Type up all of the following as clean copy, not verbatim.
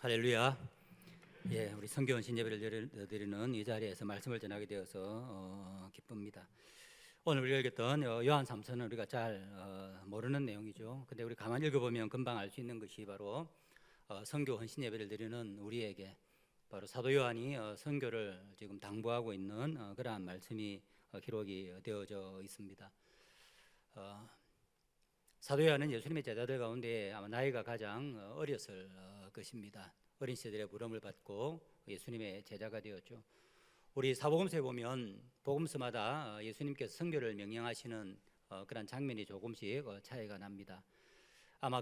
할렐루야. 예, 우리 성교원 신예배를 드리는 이 자리에서 말씀을 전하게 되어서 기쁩니다. 오늘 우리가 읽었던 요한 3서는 우리가 잘 모르는 내용이죠. 근데 우리 가만히 읽어보면 금방 알 수 있는 것이 바로 성교원 신예배를 드리는 우리에게 바로 사도 요한이 선교를 지금 당부하고 있는 그러한 말씀이 기록이 되어져 있습니다. 사도 요한은 예수님의 제자들 가운데 아마 나이가 가장 어렸을 것입니다. 어린 시절에 부름을 받고 예수님의 제자가 되었죠. 우리 사복음서에 보면 복음서마다 예수님께서 선교를 명령하시는 그런 장면이 조금씩 차이가 납니다. 아마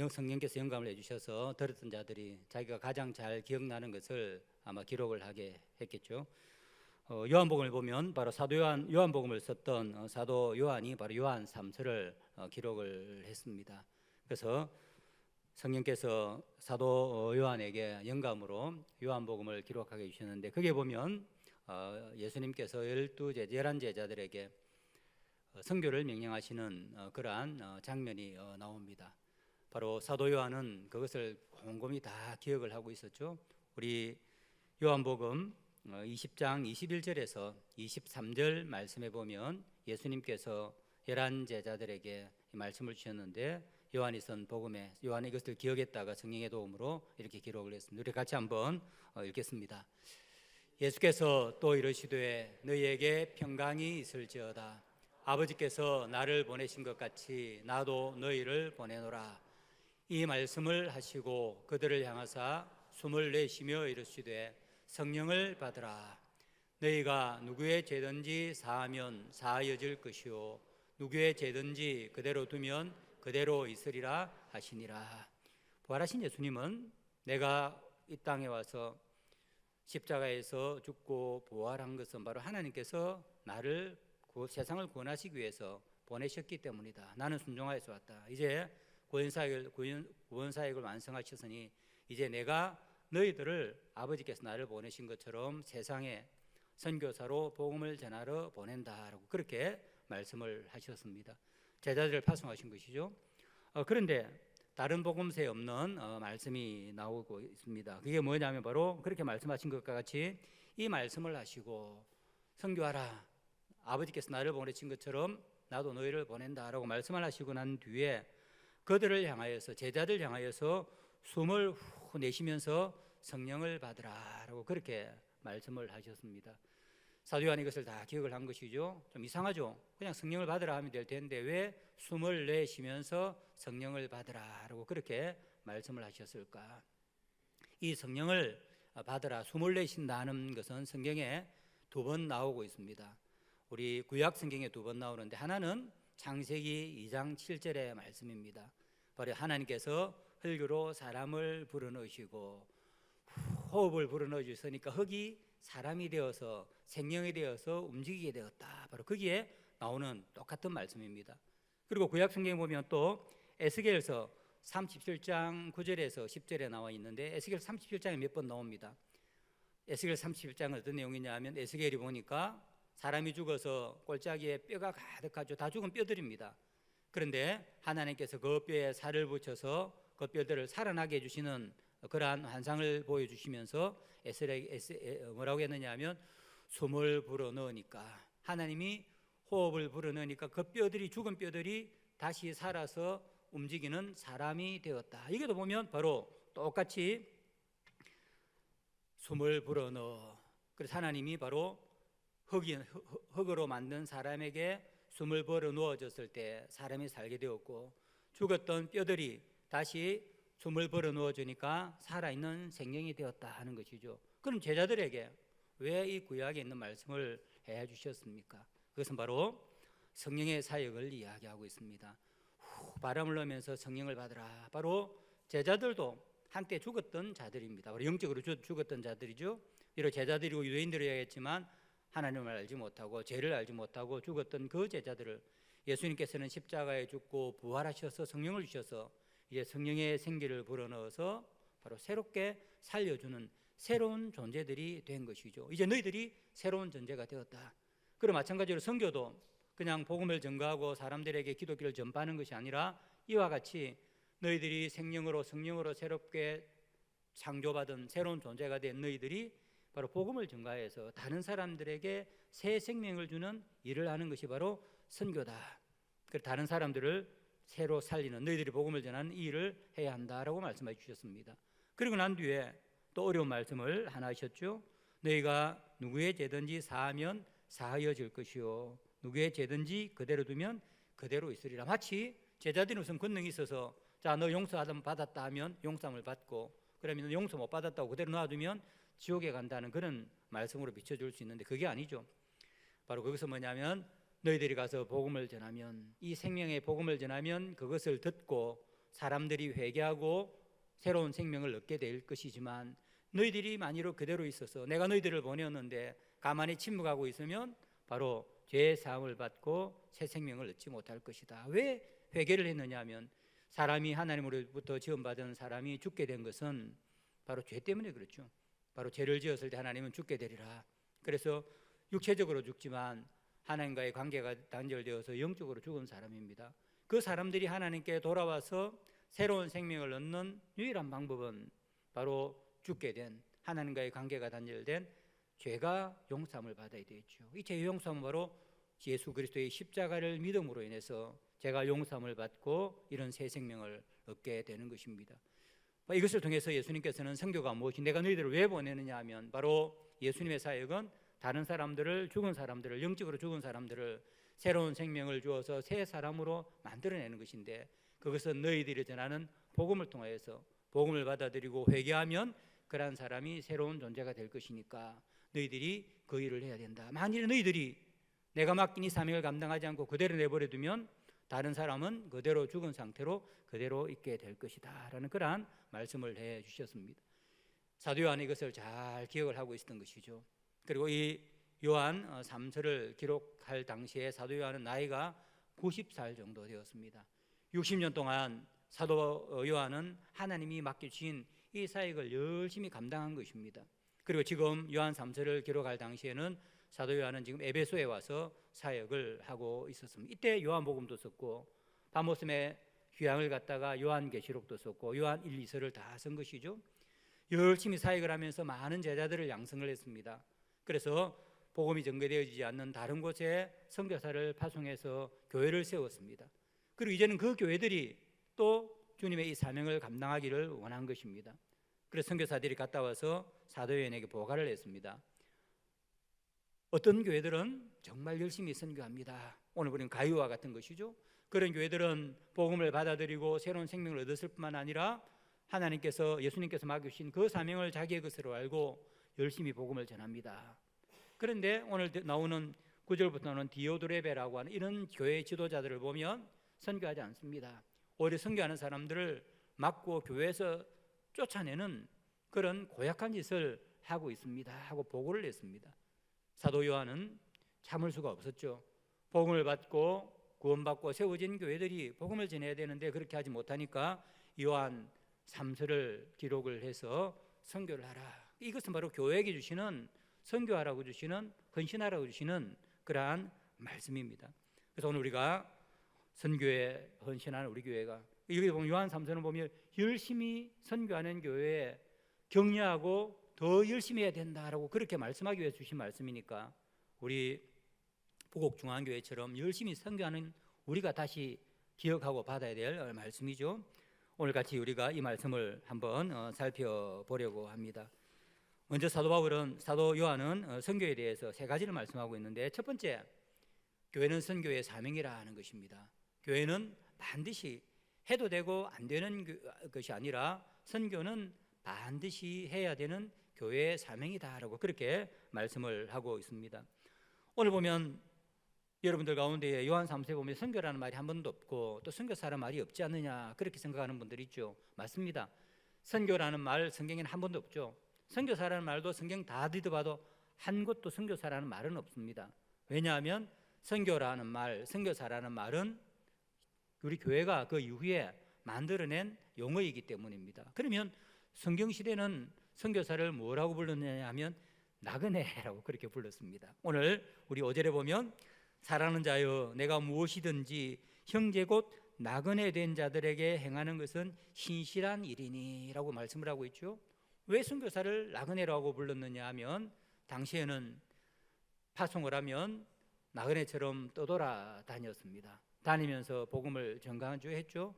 성령께서 영감을 해주셔서 들었던 자들이 자기가 가장 잘 기억나는 것을 아마 기록을 하게 했겠죠. 요한복음을 보면 바로 사도 요한복음을 썼던 사도 요한이 바로 요한 3서를 기록을 했습니다. 그래서 성령께서 사도 요한에게 영감으로 요한복음을 기록하게 주셨는데, 거기에 보면 예수님께서 11제자들에게 선교를 명령하시는 그러한 장면이 나옵니다. 바로 사도 요한은 그것을 곰곰이 다 기억을 하고 있었죠. 우리 요한복음 20장 21절에서 23절 말씀에 보면 예수님께서 11제자들에게 말씀을 주셨는데, 요한이 쓴 복음에 요한이 이것을 기억했다가 성령의 도움으로 이렇게 기록을 했습니다. 우리 같이 한번 읽겠습니다. 예수께서 또 이르시되 너희에게 평강이 있을지어다. 아버지께서 나를 보내신 것 같이 나도 너희를 보내노라. 이 말씀을 하시고 그들을 향하사 숨을 내쉬며 이르시되 성령을 받으라. 너희가 누구의 죄든지 사하면 사하여질 것이요 누구의 죄든지 그대로 두면 그대로 있으리라 하시니라. 부활하신 예수님은 내가 이 땅에 와서 십자가에서 죽고 부활한 것은 바로 하나님께서 나를 세상을 구원하시기 위해서 보내셨기 때문이다. 나는 순종하여서 왔다. 이제 구원사역을 완성하셨으니 이제 내가 너희들을 아버지께서 나를 보내신 것처럼 세상에 선교사로 복음을 전하러 보낸다라고 그렇게 말씀을 하셨습니다. 제자들을 파송하신 것이죠. 그런데 다른 복음서에 없는 말씀이 나오고 있습니다. 그게 뭐냐면 바로 그렇게 말씀하신 것과 같이 이 말씀을 하시고 선교하라. 아버지께서 나를 보내신 것처럼 나도 너희를 보낸다라고 말씀을 하시고 난 뒤에 그들을 향하여서 제자들 향하여서 숨을 후 내쉬면서 성령을 받으라라고 그렇게 말씀을 하셨습니다. 사도 요한이 이것을 다 기억을 한 것이죠. 좀 이상하죠. 그냥 성령을 받으라 하면 될 텐데 왜 숨을 내쉬면서 성령을 받으라라고 그렇게 말씀을 하셨을까? 이 성령을 받으라, 숨을 내쉰다는 것은 성경에 2번 나오고 있습니다. 우리 구약 성경에 2번 나오는데 하나는 창세기 2장 7절의 말씀입니다. 바로 하나님께서 흙으로 사람을 불어넣으시고 호흡을 불어넣어 주셨으니까 흙이 사람이 되어서 생명이 되어서 움직이게 되었다. 바로 거기에 나오는 똑같은 말씀입니다. 그리고 구약 성경에 보면 또 에스겔서 37장 9절에서 10절에 나와 있는데 에스겔 37장에 몇 번 나옵니다. 에스겔 37장은 어떤 내용이냐 하면 에스겔이 보니까 사람이 죽어서 골짜기에 뼈가 가득하죠. 다 죽은 뼈들입니다. 그런데 하나님께서 그 뼈에 살을 붙여서 그 뼈들을 살아나게 해주시는 그러한 환상을 보여주시면서 뭐라고 했느냐 하면 숨을 불어넣으니까 하나님이 호흡을 불어넣으니까 그 뼈들이 죽은 뼈들이 다시 살아서 움직이는 사람이 되었다. 이게도 보면 바로 똑같이 숨을 불어넣어. 그래서 하나님이 바로 흙으로 만든 사람에게 숨을 불어넣어졌을 때 사람이 살게 되었고 죽었던 뼈들이 다시 숨을 불어넣어주니까 살아있는 생명이 되었다 하는 것이죠. 그럼 제자들에게 왜 이 구약에 있는 말씀을 해주셨습니까? 그것은 바로 성령의 사역을 이야기하고 있습니다. 바람을 넣으면서 성령을 받으라. 바로 제자들도 한때 죽었던 자들입니다. 바로 영적으로 죽었던 자들이죠. 비록 제자들이고 유대인들이 야겠지만 하나님을 알지 못하고 죄를 알지 못하고 죽었던 그 제자들을 예수님께서는 십자가에 죽고 부활하셔서 성령을 주셔서 이제 성령의 생기를 불어넣어서 바로 새롭게 살려주는 새로운 존재들이 된 것이죠. 이제 너희들이 새로운 존재가 되었다. 그리고 마찬가지로 선교도 그냥 복음을 전가하고 사람들에게 기독교를 전파하는 것이 아니라 이와 같이 너희들이 성령으로 새롭게 창조받은 새로운 존재가 된 너희들이 바로 복음을 전가해서 다른 사람들에게 새 생명을 주는 일을 하는 것이 바로 선교다. 다른 사람들을 새로 살리는, 너희들이 복음을 전하는 이 일을 해야 한다라고 말씀해 주셨습니다. 그리고 난 뒤에 또 어려운 말씀을 하나 하셨죠. 너희가 누구의 죄든지 사하면 사하여질 것이요 누구의 죄든지 그대로 두면 그대로 있으리라. 마치 제자들이 무슨 권능이 있어서 자, 너 용서받았다 하면 용서함을 받고, 그러면 용서 못 받았다고 그대로 놔두면 지옥에 간다는 그런 말씀으로 비춰줄 수 있는데 그게 아니죠. 바로 거기서 뭐냐면 너희들이 가서 복음을 전하면, 이 생명의 복음을 전하면 그것을 듣고 사람들이 회개하고 새로운 생명을 얻게 될 것이지만, 너희들이 만일 그대로 있어서 내가 너희들을 보내었는데 가만히 침묵하고 있으면 바로 죄의 사함을 받고 새 생명을 얻지 못할 것이다. 왜 회개를 했느냐 하면, 사람이 하나님으로부터 지원받은 사람이 죽게 된 것은 바로 죄 때문에 그렇죠. 바로 죄를 지었을 때 하나님은 죽게 되리라. 그래서 육체적으로 죽지만 하나님과의 관계가 단절되어서 영적으로 죽은 사람입니다. 그 사람들이 하나님께 돌아와서 새로운 생명을 얻는 유일한 방법은 바로 죽게 된, 하나님과의 관계가 단절된 죄가 용서함을 받아야 되겠죠. 이 죄 용서함은 바로 예수 그리스도의 십자가를 믿음으로 인해서 제가 용서함을 받고 이런 새 생명을 얻게 되는 것입니다. 이것을 통해서 예수님께서는 선교가 무엇이, 내가 너희들을 왜 보내느냐 하면, 바로 예수님의 사역은 다른 사람들을, 죽은 사람들을, 영적으로 죽은 사람들을 새로운 생명을 주어서 새 사람으로 만들어내는 것인데, 그것은 너희들이 전하는 복음을 통하여서 복음을 받아들이고 회개하면 그러한 사람이 새로운 존재가 될 것이니까 너희들이 그 일을 해야 된다. 만일 너희들이 내가 맡긴 이 사명을 감당하지 않고 그대로 내버려두면 다른 사람은 그대로 죽은 상태로 그대로 있게 될 것이다 라는 그러한 말씀을 해 주셨습니다. 사도 요한이 이것을 잘 기억을 하고 있었던 것이죠. 그리고 이 요한 3서를 기록할 당시에 사도 요한은 나이가 90살 정도 되었습니다. 60년 동안 사도 요한은 하나님이 맡겨주신 이 사역을 열심히 감당한 것입니다. 그리고 지금 요한 3서를 기록할 당시에는 사도 요한은 지금 에베소에 와서 사역을 하고 있었습니다. 이때 요한복음도 썼고 바모스의 휴양을 갔다가 요한계시록도 썼고 요한 1, 2서를 다 쓴 것이죠. 열심히 사역을 하면서 많은 제자들을 양성을 했습니다. 그래서 복음이 전개되어지지 않는 다른 곳에 선교사를 파송해서 교회를 세웠습니다. 그리고 이제는 그 교회들이 또 주님의 이 사명을 감당하기를 원한 것입니다. 그래서 선교사들이 갔다 와서 사도 요한에게 보고를 했습니다. 어떤 교회들은 정말 열심히 선교합니다. 오늘 우리는 가이오와 같은 것이죠. 그런 교회들은 복음을 받아들이고 새로운 생명을 얻었을 뿐만 아니라 하나님께서, 예수님께서 맡기신 그 사명을 자기의 것으로 알고 열심히 복음을 전합니다. 그런데 오늘 나오는 9절부터 나오는 디오드레베라고 하는 이런 교회 지도자들을 보면 선교하지 않습니다. 오히려 선교하는 사람들을 막고 교회에서 쫓아내는 그런 고약한 짓을 하고 있습니다 하고 보고를 했습니다. 사도 요한은 참을 수가 없었죠. 복음을 받고 구원받고 세워진 교회들이 복음을 전해야 되는데 그렇게 하지 못하니까 요한 3서를 기록을 해서 선교를 하라. 이것은 바로 교회에게 주시는, 선교하라고 주시는, 헌신하라고 주시는 그러한 말씀입니다. 그래서 오늘 우리가 선교에 헌신하는 우리 교회가, 여기 보면 요한 3서는 보면 열심히 선교하는 교회에 격려하고 더 열심히 해야 된다라고 그렇게 말씀하기 위해 주신 말씀이니까 우리 부곡중앙교회처럼 열심히 선교하는 우리가 다시 기억하고 받아야 될 말씀이죠. 오늘 같이 우리가 이 말씀을 한번 살펴보려고 합니다. 먼저 사도 요한은 선교에 대해서 세 가지를 말씀하고 있는데, 첫 번째, 교회는 선교의 사명이라는 것입니다. 교회는 반드시 해도 되고 안 되는 것이 아니라 선교는 반드시 해야 되는 교회의 사명이다라고 그렇게 말씀을 하고 있습니다. 오늘 보면 여러분들 가운데 요한 3서에 보면 선교라는 말이 한 번도 없고 또 선교사라는 말이 없지 않느냐 그렇게 생각하는 분들이 있죠. 맞습니다. 선교라는 말 성경에는 한 번도 없죠. 선교사라는 말도 성경 다 뒤져봐도 한 곳도 선교사라는 말은 없습니다. 왜냐하면 선교라는 말, 선교사라는 말은 우리 교회가 그 이후에 만들어낸 용어이기 때문입니다. 그러면 성경시대는 선교사를 뭐라고 불렀느냐 하면 나그네라고 그렇게 불렀습니다. 오늘 우리 5절에 보면 사랑하는 자여 내가 무엇이든지 형제 곧 나그네 된 자들에게 행하는 것은 신실한 일이니 라고 말씀을 하고 있죠. 왜 선교사를 나그네라고 불렀느냐 하면 당시에는 파송을 하면 나그네처럼 떠돌아다녔습니다. 다니면서 복음을 전가주했죠.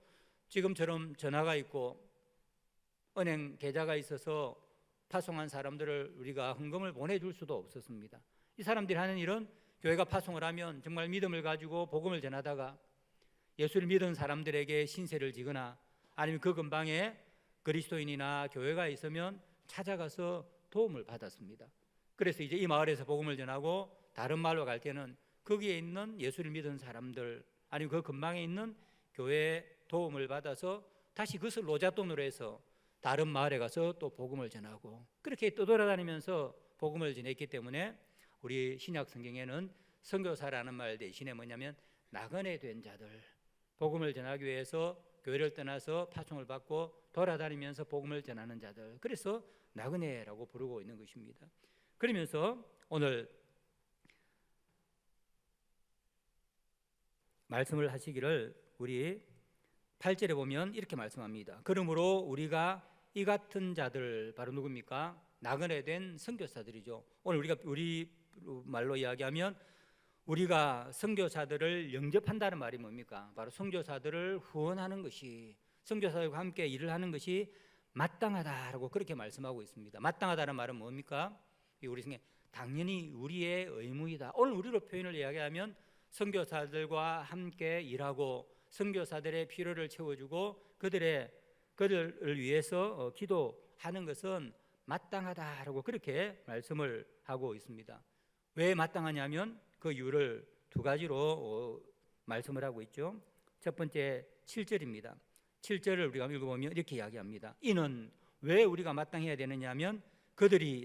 지금처럼 전화가 있고 은행 계좌가 있어서 파송한 사람들을 우리가 헌금을 보내줄 수도 없었습니다. 이 사람들이 하는 일은 교회가 파송을 하면 정말 믿음을 가지고 복음을 전하다가 예수를 믿은 사람들에게 신세를 지거나 아니면 그 근방에 그리스도인이나 교회가 있으면 찾아가서 도움을 받았습니다. 그래서 이제 이 마을에서 복음을 전하고 다른 마을로 갈 때는 거기에 있는 예수를 믿은 사람들 아니면 그 근방에 있는 교회의 도움을 받아서 다시 그것을 노잣돈으로 해서 다른 마을에 가서 또 복음을 전하고 그렇게 떠돌아다니면서 복음을 전했기 때문에 우리 신약 성경에는 선교사라는 말 대신에 뭐냐면 나그네 된 자들, 복음을 전하기 위해서 교회를 떠나서 파송을 받고 돌아다니면서 복음을 전하는 자들, 그래서 나그네라고 부르고 있는 것입니다. 그러면서 오늘 말씀을 하시기를 우리 8절에 보면 이렇게 말씀합니다. 그러므로 우리가 이 같은 자들, 바로 누굽니까? 나그네 된 선교사들이죠. 오늘 우리 말로 이야기하면 우리가 선교사들을 영접한다는 말이 뭡니까? 바로 선교사들을 후원하는 것이, 선교사들과 함께 일을 하는 것이 마땅하다라고 그렇게 말씀하고 있습니다. 마땅하다는 말은 뭡니까? 우리 생에 당연히 우리의 의무이다. 오늘 우리로 표현을 이야기하면 선교사들과 함께 일하고 선교사들의 필요를 채워주고 그들을 위해서 기도하는 것은 마땅하다라고 그렇게 말씀을 하고 있습니다. 왜 마땅하냐면 그 이유를 두 가지로 말씀을 하고 있죠. 첫 번째 7절입니다. 7절을 우리가 읽어보면 이렇게 이야기합니다. 이는 왜 우리가 마땅해야 되느냐 하면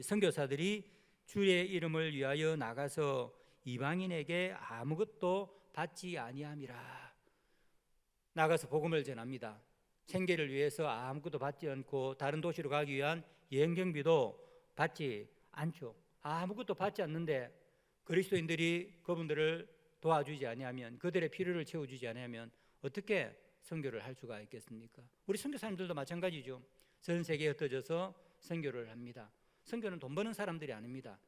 선교사들이 주의 이름을 위하여 나가서 이방인에게 아무것도 받지 아니함이라. 나가서 복음을 전합니다. 생계를 위해서 아무것도 받지 않고 다른 도시로 가기 위한 여행 경비도 받지 않죠. 아무것도 받지 않는데 그리스도인들이 그분들을 도와주지 아니하면, 그들의 필요를 채워주지 아니하면 어떻게 선교를 할 수가 있겠습니까? 우리 선교사님들도 마찬가지죠. 전 세계에 흩어져서 선교를 합니다. 선교는 돈 버는 사람들이 아닙니다.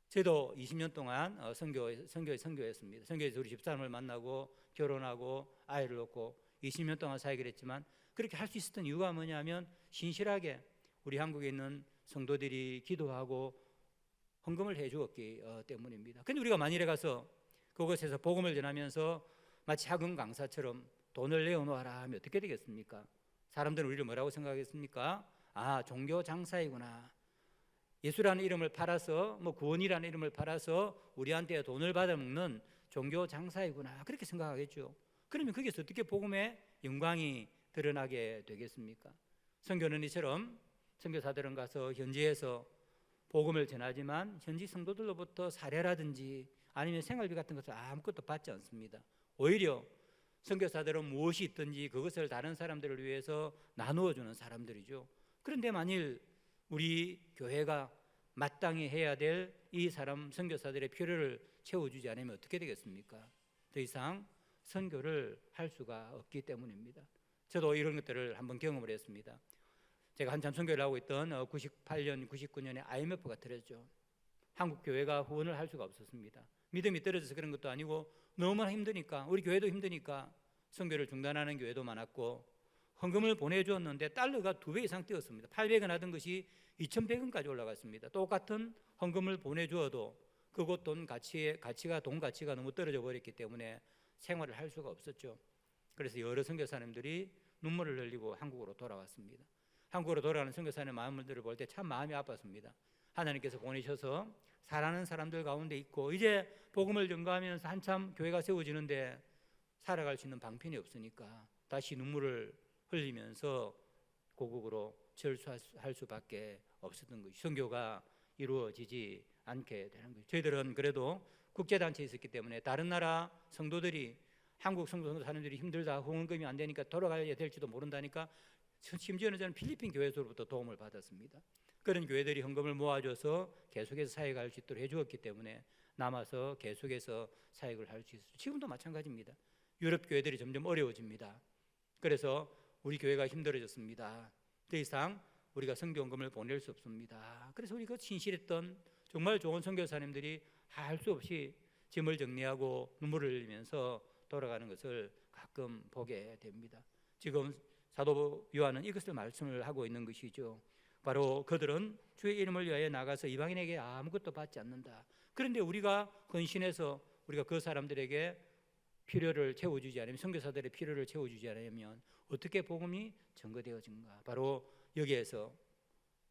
저도 20년 동안 선교했습니다. 선교에서 우리 집사람을 만나고 결혼하고 아이를 낳고 20년 동안 살기를 했지만 그렇게 할 수 있었던 이유가 뭐냐면 신실하게 우리 한국에 있는 성도들이 기도하고 헌금을 해주었기 때문입니다. 근데 우리가 만일에 가서 그곳에서 복음을 전하면서 마치 학원 강사처럼 돈을 내어놓아라 하면 어떻게 되겠습니까? 사람들은 우리를 뭐라고 생각하겠습니까? 아, 종교 장사이구나. 예수라는 이름을 팔아서 구원이라는 이름을 팔아서 우리한테 돈을 받아먹는 종교 장사이구나, 그렇게 생각하겠죠. 그러면 거기서 어떻게 복음의 영광이 드러나게 되겠습니까? 선교는 이처럼 선교사들은 가서 현지에서 복음을 전하지만 현지 성도들로부터 사례라든지 아니면 생활비 같은 것을 아무것도 받지 않습니다. 오히려 선교사들은 무엇이 있든지 그것을 다른 사람들을 위해서 나누어 주는 사람들이죠. 그런데 만일 우리 교회가 마땅히 해야 될 이 사람 선교사들의 필요를 채워주지 않으면 어떻게 되겠습니까? 더 이상 선교를 할 수가 없기 때문입니다. 저도 이런 것들을 한번 경험을 했습니다. 제가 한참 선교를 하고 있던 98년, 99년에 IMF가 터졌죠. 한국 교회가 후원을 할 수가 없었습니다. 믿음이 떨어져서 그런 것도 아니고 너무나 힘드니까, 우리 교회도 힘드니까 선교를 중단하는 교회도 많았고, 헌금을 보내주었는데 달러가 2배 이상 뛰었습니다. 800원 하던 것이 2,100원까지 올라갔습니다. 똑같은 헌금을 보내주어도 그곳 돈 가치가 너무 떨어져 버렸기 때문에 생활을 할 수가 없었죠. 그래서 여러 선교사님들이 눈물을 흘리고 한국으로 돌아왔습니다. 한국으로 돌아가는 선교사님의 마음들을 볼 때 참 마음이 아팠습니다. 하나님께서 보내셔서 살아가는 사람들 가운데 있고 이제 복음을 전가하면서 한참 교회가 세워지는데 살아갈 수 있는 방편이 없으니까 다시 눈물을 흘리면서 고국으로 철수할 수밖에 없었던 것이, 선교가 이루어지지 않게 되는 거죠. 저희들은 그래도 국제단체에 있었기 때문에 다른 나라 성도들이, 한국 성도사님들이 힘들다, 후원금이 안 되니까 돌아가야 될지도 모른다니까 심지어는 저는 필리핀 교회에서부터 도움을 받았습니다. 그런 교회들이 헌금을 모아줘서 계속해서 사역할 수 있도록 해주었기 때문에 남아서 계속해서 사역을 할 수 있어요. 지금도 마찬가지입니다. 유럽 교회들이 점점 어려워집니다. 그래서 우리 교회가 힘들어졌습니다. 더 이상 우리가 선교원금을 보낼 수 없습니다. 그래서 우리가 신실했던 정말 좋은 선교사님들이 할 수 없이 짐을 정리하고 눈물을 흘리면서 돌아가는 것을 가끔 보게 됩니다. 지금 사도 요한은 이것을 말씀을 하고 있는 것이죠. 바로 그들은 주의 이름을 위하여 나가서 이방인에게 아무것도 받지 않는다. 그런데 우리가 헌신해서 우리가 그 사람들에게 필요를 채워주지 않으면, 선교사들의 필요를 채워주지 않으면 어떻게 복음이 증거되어진가? 바로 여기에서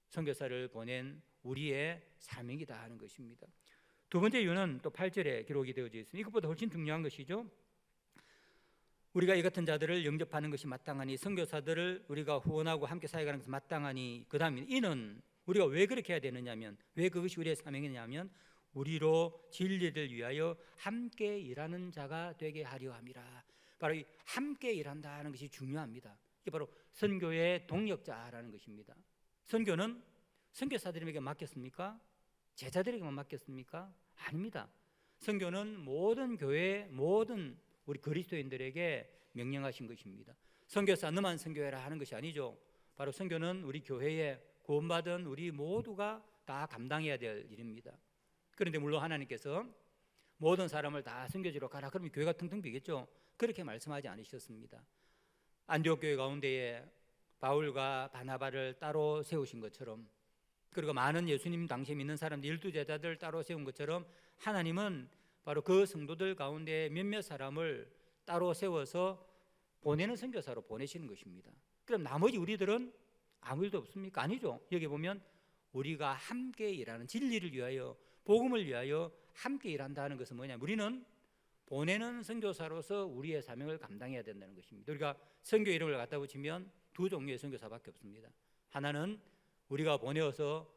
선교사를 보낸 우리의 사명이다 하는 것입니다. 두 번째 이유는 또 8절에 기록이 되어져 있습니다. 이것보다 훨씬 중요한 것이죠. 우리가 이 같은 자들을 영접하는 것이 마땅하니, 선교사들을 우리가 후원하고 함께 사역하는 것이 마땅하니, 그 다음에 이는 우리가 왜 그렇게 해야 되느냐면, 왜 그것이 우리의 사명이냐면 우리로 진리를 위하여 함께 일하는 자가 되게 하려 함이라. 바로 이 함께 일한다는 것이 중요합니다. 이게 바로 선교의 동력자라는 것입니다. 선교는 선교사들에게 맡겼습니까? 제자들에게만 맡겼습니까? 아닙니다. 선교는 모든 교회, 모든 우리 그리스도인들에게 명령하신 것입니다. 선교사 너만 선교해라 하는 것이 아니죠. 바로 선교는 우리 교회에 구원받은 우리 모두가 다 감당해야 될 일입니다. 그런데 물론 하나님께서 모든 사람을 다 선교지로 가라 그러면 교회가 텅텅 비겠죠. 그렇게 말씀하지 않으셨습니다. 안디옥 교회 가운데에 바울과 바나바를 따로 세우신 것처럼, 그리고 많은 예수님 당시에 믿는 사람들 12제자들 따로 세운 것처럼, 하나님은 바로 그 성도들 가운데 몇몇 사람을 따로 세워서 보내는 선교사로 보내시는 것입니다. 그럼 나머지 우리들은 아무 일도 없습니까? 아니죠. 여기 보면 우리가 함께 일하는, 진리를 위하여, 복음을 위하여 함께 일한다는 것은 뭐냐면, 우리는 보내는 선교사로서 우리의 사명을 감당해야 된다는 것입니다. 우리가 선교 이름을 갖다 붙이면 두 종류의 선교사밖에 없습니다. 하나는 우리가 보내어서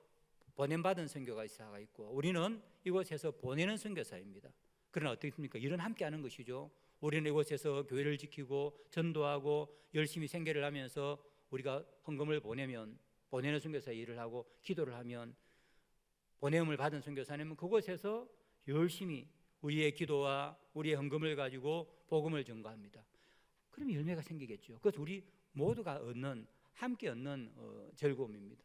보냄받은 선교사가 있고, 우리는 이곳에서 보내는 선교사입니다. 그러나 어떻습니까? 일은 함께 하는 것이죠. 우리는 이곳에서 교회를 지키고 전도하고 열심히 생계를 하면서 우리가 헌금을 보내면, 보내는 선교사 일을 하고 기도를 하면, 보냄을 받은 선교사님은 그곳에서 열심히 우리의 기도와 우리의 헌금을 가지고 복음을 전가합니다. 그럼 열매가 생기겠죠. 그것은 우리 모두가 얻는, 함께 얻는 즐거움입니다.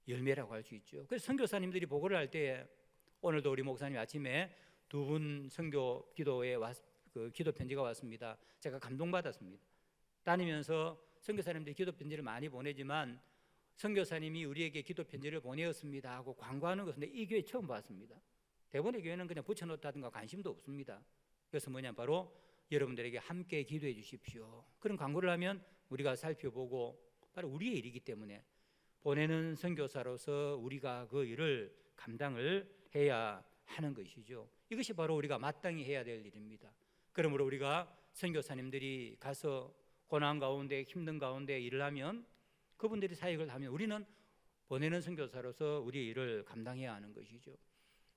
열매라고 할 수 있죠. 그래서 선교사님들이 보고를 할 때, 오늘도 우리 목사님 아침에 두 분 선교 기도에 기도 편지가 왔습니다. 제가 감동받았습니다. 다니면서 선교사님들이 기도 편지를 많이 보내지만 선교사님이 우리에게 기도 편지를 보내었습니다 하고 광고하는 것은 이 교회 처음 봤습니다. 대부분의 교회는 그냥 붙여놓다든가 관심도 없습니다. 그래서 뭐냐, 바로 여러분들에게 함께 기도해 주십시오, 그런 광고를 하면 우리가 살펴보고, 바로 우리의 일이기 때문에 보내는 선교사로서 우리가 그 일을 감당을 해야 하는 것이죠. 이것이 바로 우리가 마땅히 해야 될 일입니다. 그러므로 우리가 선교사님들이 가서 고난 가운데, 힘든 가운데 일을 하면, 그분들이 사역을 하면 우리는 보내는 선교사로서 우리의 일을 감당해야 하는 것이죠.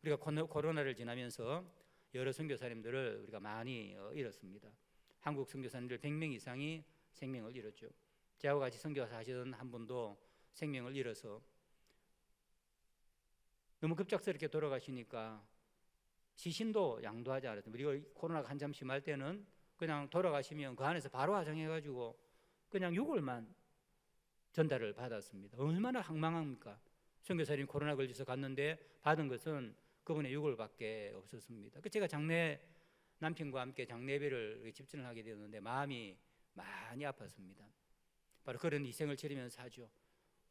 우리가 코로나를 지나면서 여러 선교사님들을 우리가 많이 잃었습니다. 한국 선교사님들 100명 이상이 생명을 잃었죠. 저하고 같이 선교사 하시던 한 분도 생명을 잃어서 너무 급작스럽게 돌아가시니까 시신도 양도하지 않았습니다. 우리가 코로나가 한참 심할 때는 그냥 돌아가시면 그 안에서 바로 화장해가지고 그냥 유골만 전달을 받았습니다. 얼마나 황망합니까? 선교사님 코로나 걸려서 갔는데 받은 것은 그분의 유골밖에 없었습니다. 제가 장례, 남편과 함께 장례배를 집진을 하게 되었는데 마음이 많이 아팠습니다. 바로 그런 희생을 치르면서 하죠.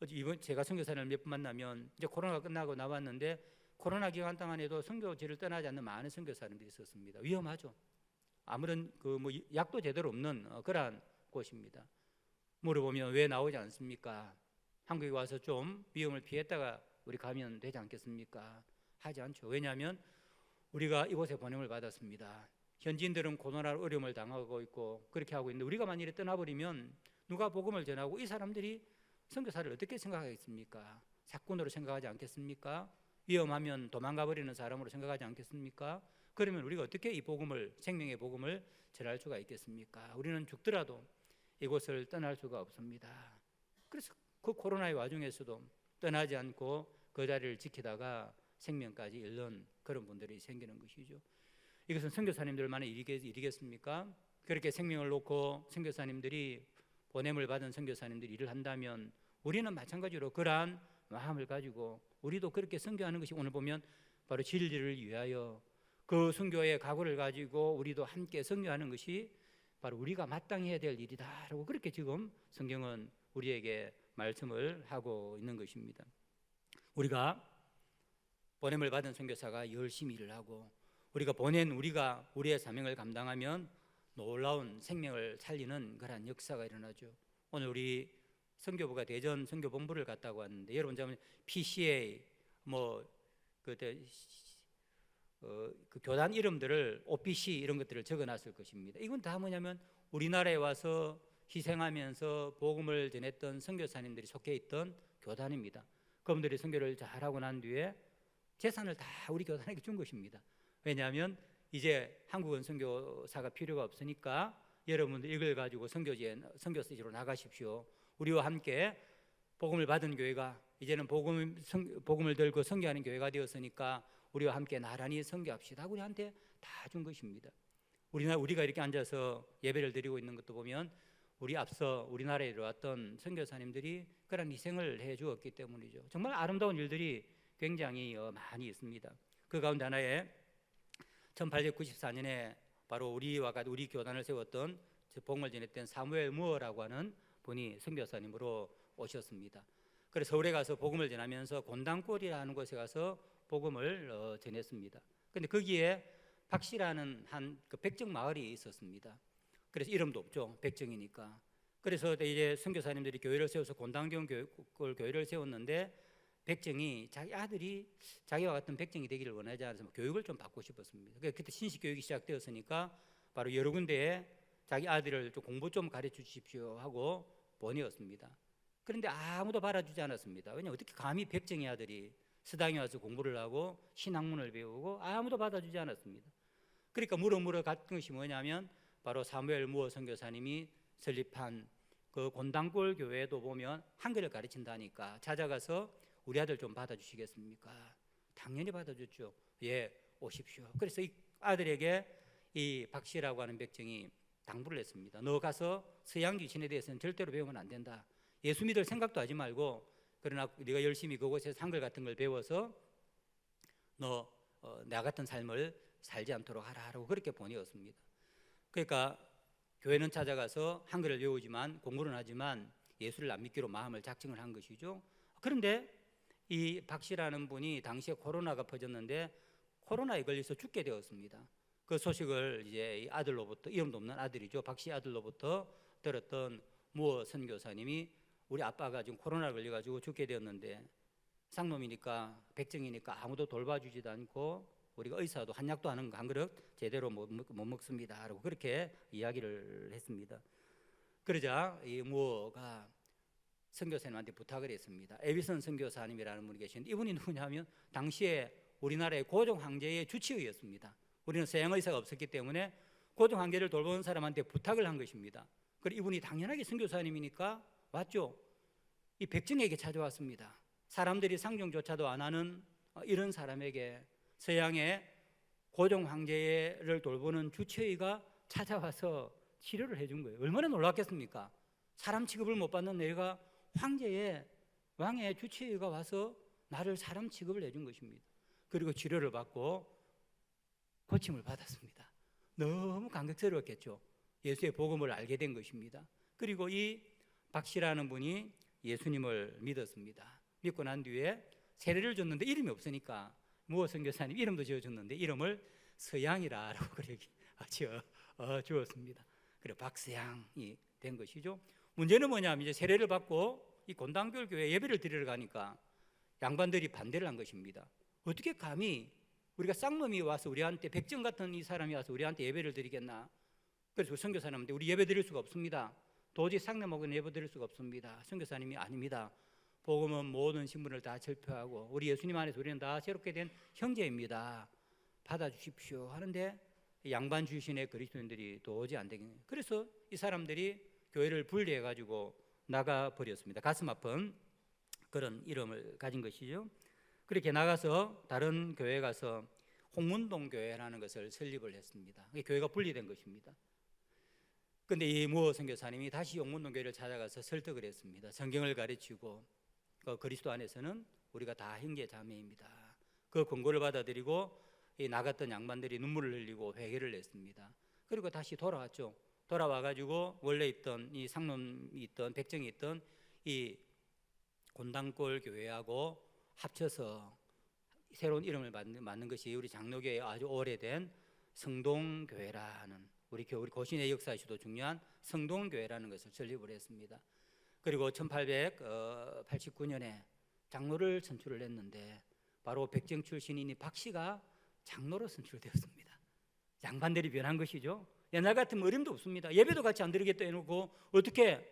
이번 제가 선교사를 몇 번 만나면, 이제 코로나가 끝나고 나왔는데 코로나 기간 동안에도 선교지를 떠나지 않는 많은 선교사님들이 있었습니다. 위험하죠. 아무런 약도 제대로 없는 그러한 곳입니다. 물어보면 왜 나오지 않습니까? 한국에 와서 좀 위험을 피했다가 우리 가면 되지 않겠습니까? 하지 않죠. 왜냐하면 우리가 이곳에 보냄을 받았습니다. 현지인들은 코로나로 어려움을 당하고 있고 그렇게 하고 있는데, 우리가 만일에 떠나버리면 누가 복음을 전하고 이 사람들이 선교사를 어떻게 생각하겠습니까? 사꾼으로 생각하지 않겠습니까? 위험하면 도망가 버리는 사람으로 생각하지 않겠습니까? 그러면 우리가 어떻게 이 복음을, 생명의 복음을 전할 수가 있겠습니까? 우리는 죽더라도 이곳을 떠날 수가 없습니다. 그래서 그 코로나의 와중에서도 떠나지 않고 그 자리를 지키다가 생명까지 잃는 그런 분들이 생기는 것이죠. 이것은 선교사님들만의 일이겠습니까? 그렇게 생명을 놓고 선교사님들이, 보냄을 받은 선교사님들이 일을 한다면 우리는 마찬가지로 그러한 마음을 가지고 우리도 그렇게 선교하는 것이 오늘 보면 바로 진리를 위하여 그 선교의 각오를 가지고 우리도 함께 선교하는 것이 바로 우리가 마땅히 해야 될 일이다라고 그렇게 지금 성경은 우리에게 말씀을 하고 있는 것입니다. 우리가 보냄을 받은 선교사가 열심히 일을 하고 우리가 우리의 사명을 감당하면 놀라운 생명을 살리는 그런 역사가 일어나죠. 오늘 우리 선교부가 대전 선교본부를 갔다고 왔는데 여러분 보면 PCA 그때 그 교단 이름들을 OPC 이런 것들을 적어놨을 것입니다. 이건 다 뭐냐면 우리나라에 와서 희생하면서 복음을 전했던 선교사님들이 속해 있던 교단입니다. 그분들이 선교를 잘하고 난 뒤에 재산을 다 우리 교단에게 준 것입니다. 왜냐하면 이제 한국은 선교사가 필요가 없으니까 여러분들 이걸 가지고 선교지로 나가십시오. 우리와 함께 복음을 받은 교회가 이제는 복음을 들고 선교하는 교회가 되었으니까 우리와 함께 나란히 선교합시다. 우리한테 다 준 것입니다. 우리가 이렇게 앉아서 예배를 드리고 있는 것도 보면 앞서 우리나라에 들어왔던 선교사님들이 그런 희생을 해 주었기 때문이죠. 정말 아름다운 일들이 굉장히 많이 있습니다. 그 가운데 하나에 1894년에 바로 우리 교단을 세웠던 복음을 전했던 사무엘 무어라고 하는 분이 선교사님으로 오셨습니다. 그래서 서울에 가서 복음을 전하면서 곤당골이라는 곳에 가서 복음을 전했습니다. 그런데 거기에 박씨라는 그 백정 마을이 있었습니다. 그래서 이름도 없죠. 백정이니까. 그래서 이제 선교사님들이 교회를 세워서 곤당경 교회를 세웠는데 백정이 자기 아들이 자기와 같은 백정이 되기를 원하지 않아서 교육을 좀 받고 싶었습니다. 그때 신식 교육이 시작되었으니까 바로 여러 군데에 자기 아들을 좀 공부 좀 가르쳐 주십시오 하고 보내었습니다. 그런데 아무도 받아주지 않았습니다. 왜냐하면 어떻게 감히 백정의 아들이 서당에 와서 공부를 하고 신학문을 배우고 아무도 받아주지 않았습니다. 그러니까 물어 갔던 것이 뭐냐면 바로 사무엘 무어 선교사님이 설립한 그 곤당골 교회도 보면 한글을 가르친다니까 찾아가서 우리 아들 좀 받아주시겠습니까? 당연히 받아줬죠. 예, 오십시오. 그래서 이 아들에게 이 박씨라고 하는 백정이 당부를 했습니다. 너 가서 서양 귀신에 대해서는 절대로 배우면 안 된다. 예수 믿을 생각도 하지 말고 그러나 네가 열심히 그곳에서 한글 같은 걸 배워서 나 같은 삶을 살지 않도록 하라고 그렇게 보내었습니다. 그러니까 교회는 찾아가서 한글을 배우지만 공부는 하지만 예수를 안 믿기로 마음을 작정을 한 것이죠. 그런데 이 박씨라는 분이 당시에 코로나가 퍼졌는데 코로나에 걸려서 죽게 되었습니다. 그 소식을 이제 이 아들로부터, 이름도 없는 아들이죠, 박씨 아들로부터 들었던 무어 선교사님이 우리 아빠가 지금 코로나 걸려가지고 죽게 되었는데 쌍놈이니까 백정이니까 아무도 돌봐주지도 않고 우리가 의사도 한약도 한 그릇 제대로 못 먹습니다 라고 그렇게 이야기를 했습니다. 그러자 이 무어가 선교사님한테 부탁을 했습니다. 에비슨 선교사님이라는 분이 계시는데 이분이 누구냐면 당시에 우리나라의 고종 황제의 주치의였습니다. 우리는 서양 의사가 없었기 때문에 고종 황제를 돌보는 사람한테 부탁을 한 것입니다. 그리고 이분이 당연하게 선교사님이니까 왔죠. 이 백정에게 찾아왔습니다. 사람들이 상종조차도 안 하는 이런 사람에게 서양의 고종 황제를 돌보는 주치의가 찾아와서 치료를 해준 거예요. 얼마나 놀랐겠습니까? 사람 취급을 못 받는 내가 왕의 주치의가 와서 나를 사람 취급을 해준 것입니다. 그리고 치료를 받고 고침을 받았습니다. 너무 감격스러웠겠죠. 예수의 복음을 알게 된 것입니다. 그리고 이 박씨라는 분이 예수님을 믿었습니다. 믿고 난 뒤에 세례를 줬는데 이름이 없으니까 무어 선교사님 이름도 지어줬는데 이름을 서양이라고 그렇게 지었습니다. 그리고 박서양이 된 것이죠. 문제는 뭐냐면 이제 세례를 받고 이 곤당골 교회 예배를 드리러 가니까 양반들이 반대를 한 것입니다. 어떻게 감히 우리가 쌍놈이 와서 우리한테 백정 같은 이 사람이 와서 우리한테 예배를 드리겠나? 그래서 선교사님한테 우리 예배 드릴 수가 없습니다. 도저히 쌍놈하고는 예배 드릴 수가 없습니다. 선교사님이 아닙니다. 복음은 모든 신분을 다 절표하고 우리 예수님 안에서 우리는 다 새롭게 된 형제입니다. 받아주십시오 하는데 양반 출신의 그리스도인들이 도저히 안 되겠네요. 그래서 이 사람들이 교회를 분리해가지고 나가버렸습니다. 가슴 아픈 그런 이름을 가진 것이죠. 그렇게 나가서 다른 교회에 가서 홍문동 교회라는 것을 설립을 했습니다. 교회가 분리된 것입니다. 근데 이 무어 선교사님이 다시 용문동교회를 찾아가서 설득을 했습니다. 성경을 가르치고 그리스도 안에서는 우리가 다 형제 자매입니다. 그 권고를 받아들이고 이 나갔던 양반들이 눈물을 흘리고 회개를 냈습니다. 그리고 다시 돌아왔죠. 돌아와가지고 원래 있던 이 상놈이 있던 백정이 있던 이 곤당골 교회하고 합쳐서 새로운 이름을 만든 것이 우리 장로교회의 아주 오래된 성동교회라는 우리 고신의 역사에서도 중요한 성동교회라는 것을 설립을 했습니다. 그리고 1889년에 장로를 선출을 했는데 바로 백정 출신인 이 박 씨가 장로로 선출되었습니다. 양반들이 변한 것이죠. 옛날 같으면 어림도 없습니다. 예배도 같이 안 드리겠다 해놓고 어떻게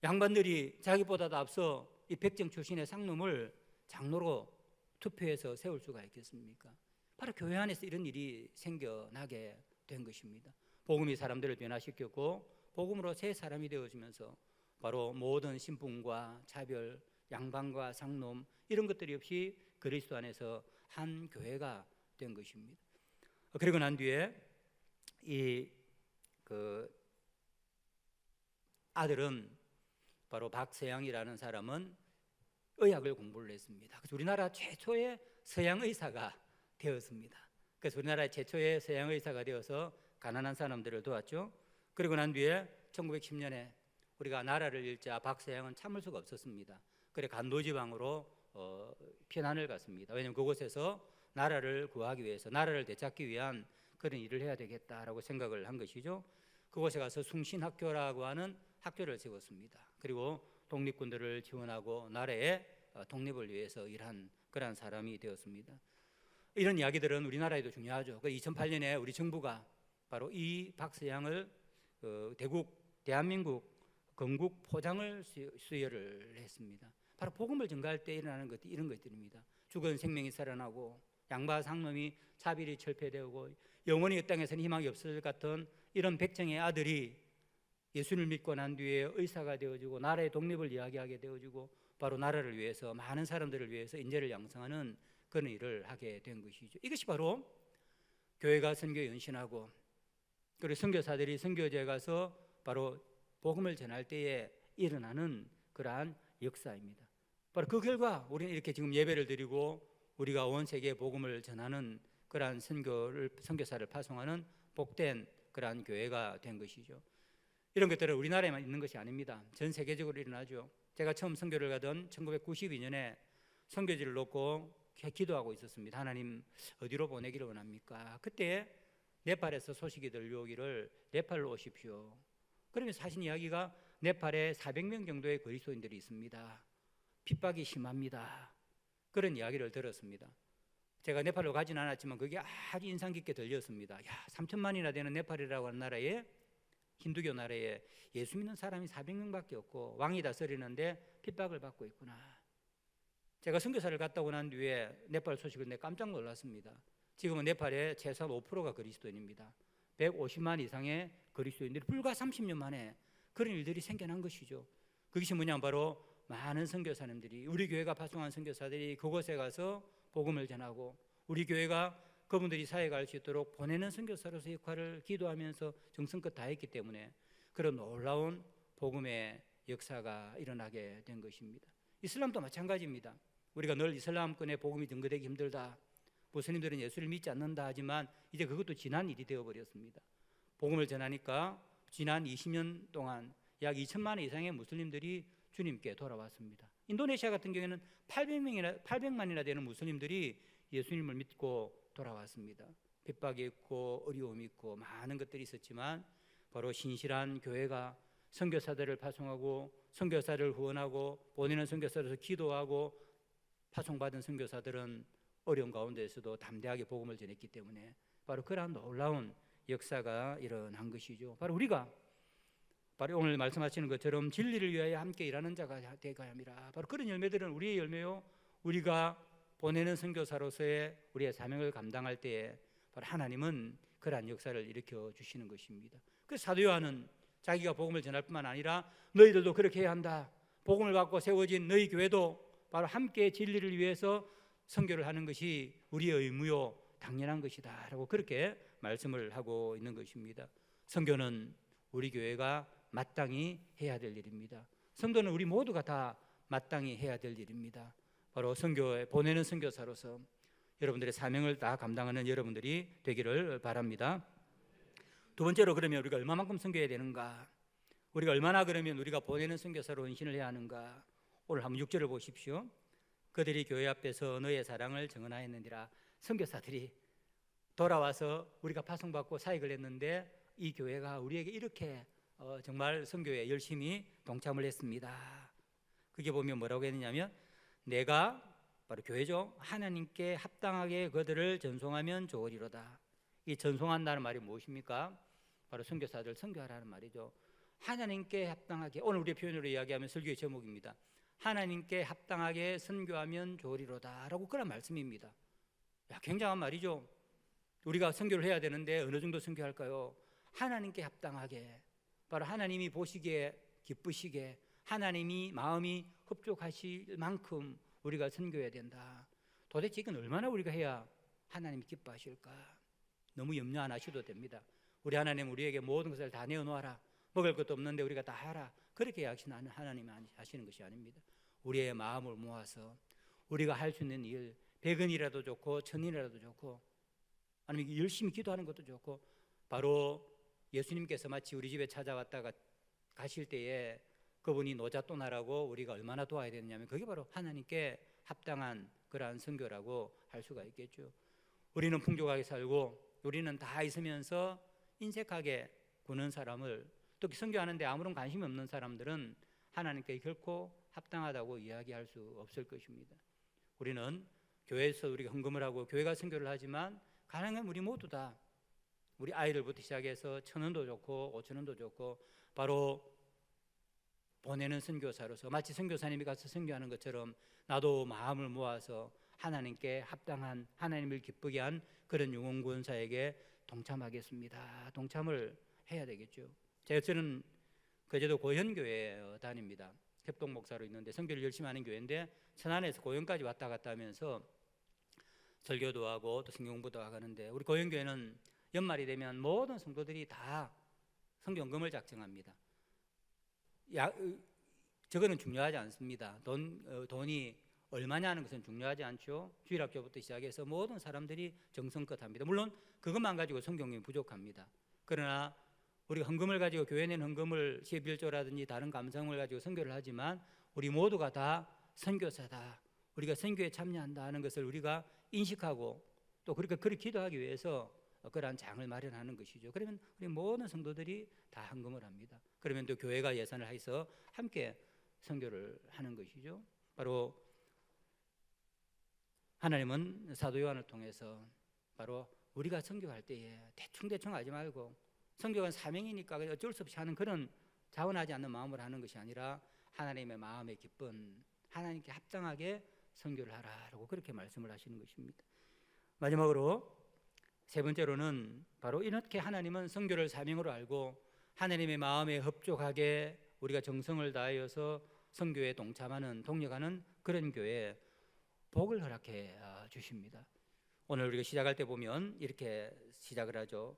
양반들이 자기보다도 앞서 이 백정 출신의 상놈을 장로로 투표해서 세울 수가 있겠습니까? 바로 교회 안에서 이런 일이 생겨나게 된 것입니다. 복음이 사람들을 변화시켰고 복음으로 새 사람이 되어지면서 바로 모든 신분과 차별, 양반과 상놈 이런 것들이 없이 그리스도 안에서 한 교회가 된 것입니다. 그리고 난 뒤에 이 아들은 바로 박서양이라는 사람은 의학을 공부를 했습니다. 그래서 우리나라 최초의 서양 의사가 되었습니다. 그래서 우리나라 최초의 서양 의사가 되어서 가난한 사람들을 도왔죠. 그리고 난 뒤에 1910년에 우리가 나라를 잃자 박서양은 참을 수가 없었습니다. 그래 간도지방으로 피난을 갔습니다. 왜냐하면 그곳에서 나라를 구하기 위해서 나라를 되찾기 위한 그런 일을 해야 되겠다라고 생각을 한 것이죠. 그곳에 가서 숭신학교라고 하는 학교를 세웠습니다. 그리고 독립군들을 지원하고 나라의 독립을 위해서 일한 그런 사람이 되었습니다. 이런 이야기들은 우리나라에도 중요하죠. 2008년에 우리 정부가 바로 이 박서양을 대한민국 건국 포장을 수여를 했습니다. 바로 복음을 전가할 때 일어나는 것들 이런 것들입니다. 죽은 생명이 살아나고 양바 상놈이 자비리 철폐되고 영원히 이 땅에서는 희망이 없을 것 같은 이런 백정의 아들이 예수를 믿고 난 뒤에 의사가 되어지고 나라의 독립을 이야기하게 되어지고 바로 나라를 위해서 많은 사람들을 위해서 인재를 양성하는 그런 일을 하게 된 것이죠. 이것이 바로 교회가 선교 연신하고 그리고 선교사들이 선교지에 가서 바로 복음을 전할 때에 일어나는 그러한 역사입니다. 바로 그 결과 우리는 이렇게 지금 예배를 드리고 우리가 온 세계에 복음을 전하는 그러한 선교사를 파송하는 복된 그러한 교회가 된 것이죠. 이런 것들은 우리나라에만 있는 것이 아닙니다. 전 세계적으로 일어나죠. 제가 처음 선교를 가던 1992년에 선교지를 놓고 기도하고 있었습니다. 하나님 어디로 보내기를 원합니까? 그때 네팔에서 소식이 들려오기를 네팔로 오십시오. 그러면서 하신 이야기가 네팔에 400명 정도의 그리스도인들이 있습니다. 핍박이 심합니다. 그런 이야기를 들었습니다. 제가 네팔로 가진 않았지만 그게 아주 인상 깊게 들렸습니다. 3천만이나 되는 네팔이라고 하는 나라에 힌두교 나라에 예수 믿는 사람이 400명밖에 없고 왕이 다스리는데 핍박을 받고 있구나. 제가 선교사를 갔다 오고 난 뒤에 네팔 소식을 내가 깜짝 놀랐습니다. 지금은 네팔의 최소한 5%가 그리스도인입니다. 150만 이상의 그리스도인들이 불과 30년 만에 그런 일들이 생겨난 것이죠. 그것이 뭐냐면 바로 많은 선교사님들이 우리 교회가 파송한 선교사들이 그곳에 가서 복음을 전하고 우리 교회가 그분들이 사회에 갈 수 있도록 보내는 선교사로서 역할을 기도하면서 정성껏 다했기 때문에 그런 놀라운 복음의 역사가 일어나게 된 것입니다. 이슬람도 마찬가지입니다. 우리가 늘 이슬람권의 복음이 증거되기 힘들다, 무슬림들은 예수를 믿지 않는다 하지만 이제 그것도 지난 일이 되어버렸습니다. 복음을 전하니까 지난 20년 동안 약 2천만 이상의 무슬림들이 주님께 돌아왔습니다. 인도네시아 같은 경우에는 800만이나 되는 무슬림들이 예수님을 믿고 돌아왔습니다. 핍박이 있고 어려움이 있고 많은 것들이 있었지만 바로 신실한 교회가 선교사들을 파송하고 선교사를 후원하고 보내는 선교사로서 기도하고 파송받은 선교사들은 어려운 가운데에서도 담대하게 복음을 전했기 때문에 바로 그러한 놀라운 역사가 일어난 것이죠. 바로 우리가 바로 오늘 말씀하시는 것처럼 진리를 위하여 함께 일하는 자가 되어야 함이라. 바로 그런 열매들은 우리의 열매요. 우리가 보내는 선교사로서의 우리의 사명을 감당할 때에 바로 하나님은 그러한 역사를 일으켜 주시는 것입니다. 그래서 사도 요한은 자기가 복음을 전할 뿐만 아니라 너희들도 그렇게 해야 한다. 복음을 받고 세워진 너희 교회도 바로 함께 진리를 위해서 선교를 하는 것이 우리의 의무요 당연한 것이다 라고 그렇게 말씀을 하고 있는 것입니다. 선교는 우리 교회가 마땅히 해야 될 일입니다. 성도는 우리 모두가 다 마땅히 해야 될 일입니다. 바로 선교에 보내는 선교사로서 여러분들의 사명을 다 감당하는 여러분들이 되기를 바랍니다. 두 번째로, 그러면 우리가 얼마만큼 선교해야 되는가? 우리가 얼마나 그러면 우리가 보내는 선교사로 헌신을 해야 하는가? 오늘 한번 6절을 보십시오. 그들이 교회 앞에서 너의 사랑을 증언하였느니라. 선교사들이 돌아와서 우리가 파송받고 사역을 했는데 이 교회가 우리에게 이렇게 정말 선교에 열심히 동참을 했습니다. 그게 보면 뭐라고 했느냐면, 내가 바로 교회죠, 하나님께 합당하게 그들을 전송하면 좋으리로다. 이 전송한다는 말이 무엇입니까? 바로 선교사들 선교하라는 말이죠. 하나님께 합당하게, 오늘 우리의 표현으로 이야기하면 설교의 제목입니다. 하나님께 합당하게 선교하면 좋으리로다 라고 그런 말씀입니다. 야, 굉장한 말이죠. 우리가 선교를 해야 되는데 어느 정도 선교할까요? 하나님께 합당하게, 바로 하나님이 보시기에 기쁘시게, 하나님이 마음이 흡족하실 만큼 우리가 선교해야 된다. 도대체 이건 얼마나 우리가 해야 하나님이 기뻐하실까? 너무 염려 안 하셔도 됩니다. 우리 하나님 우리에게 모든 것을 다 내어놓아라, 먹을 것도 없는데 우리가 다 하라, 그렇게 하시는 하나님이 하시는 것이 아닙니다. 우리의 마음을 모아서 우리가 할 수 있는 일, 100원이라도 좋고 1000원이라도 좋고, 아니면 열심히 기도하는 것도 좋고, 바로 예수님께서 마치 우리 집에 찾아왔다가 가실 때에 그분이 노잣돈하라고 우리가 얼마나 도와야 되느냐면, 그게 바로 하나님께 합당한 그러한 선교라고 할 수가 있겠죠. 우리는 풍족하게 살고 우리는 다 있으면서 인색하게 구는 사람을, 또 선교하는데 아무런 관심이 없는 사람들은 하나님께 결코 합당하다고 이야기할 수 없을 것입니다. 우리는 교회에서 우리가 헌금을 하고 교회가 선교를 하지만, 가능하면 우리 모두 다, 우리 아이들부터 시작해서 1000원도 좋고 5000원도 좋고, 바로 보내는 선교사로서 마치 선교사님이 가서 선교하는 것처럼 나도 마음을 모아서 하나님께 합당한, 하나님을 기쁘게 한 그런 영혼구원사에게 동참하겠습니다. 동참을 해야 되겠죠. 저는 거제도 고현교회에 다닙니다. 협동 목사로 있는데 선교를 열심히 하는 교회인데, 천안에서 고현까지 왔다 갔다 하면서 설교도 하고 또 성경 공부도 하는데, 우리 고현교회는 연말이 되면 모든 성도들이 다 성경금을 작정합니다. 저거는 중요하지 않습니다. 돈이 얼마냐는 것은 중요하지 않죠. 주일학교부터 시작해서 모든 사람들이 정성껏 합니다. 물론 그것만 가지고 성경이 부족합니다. 그러나 우리가 헌금을 가지고, 교회 낸 헌금을 11조라든지 다른 감성을 가지고 선교를 하지만, 우리 모두가 다 선교사다, 우리가 선교에 참여한다 하는 것을 우리가 인식하고, 또 그렇게 기도하기 위해서 그러한 장을 마련하는 것이죠. 그러면 우리 모든 성도들이 다 헌금을 합니다. 그러면 또 교회가 예산을 해서 함께 선교를 하는 것이죠. 바로 하나님은 사도 요한을 통해서 바로 우리가 선교할 때에 대충 하지 말고, 선교가 사명이니까 어쩔 수 없이 하는 그런 자원하지 않는 마음으로 하는 것이 아니라, 하나님의 마음에 기쁜, 하나님께 합당하게 선교를 하라라고 그렇게 말씀을 하시는 것입니다. 마지막으로 세 번째로는 바로 이렇게 하나님은 선교를 사명으로 알고 하나님의 마음에 흡족하게 우리가 정성을 다하여서 선교에 동참하는, 동력하는 그런 교회에 복을 허락해 주십니다. 오늘 우리가 시작할 때 보면 이렇게 시작을 하죠.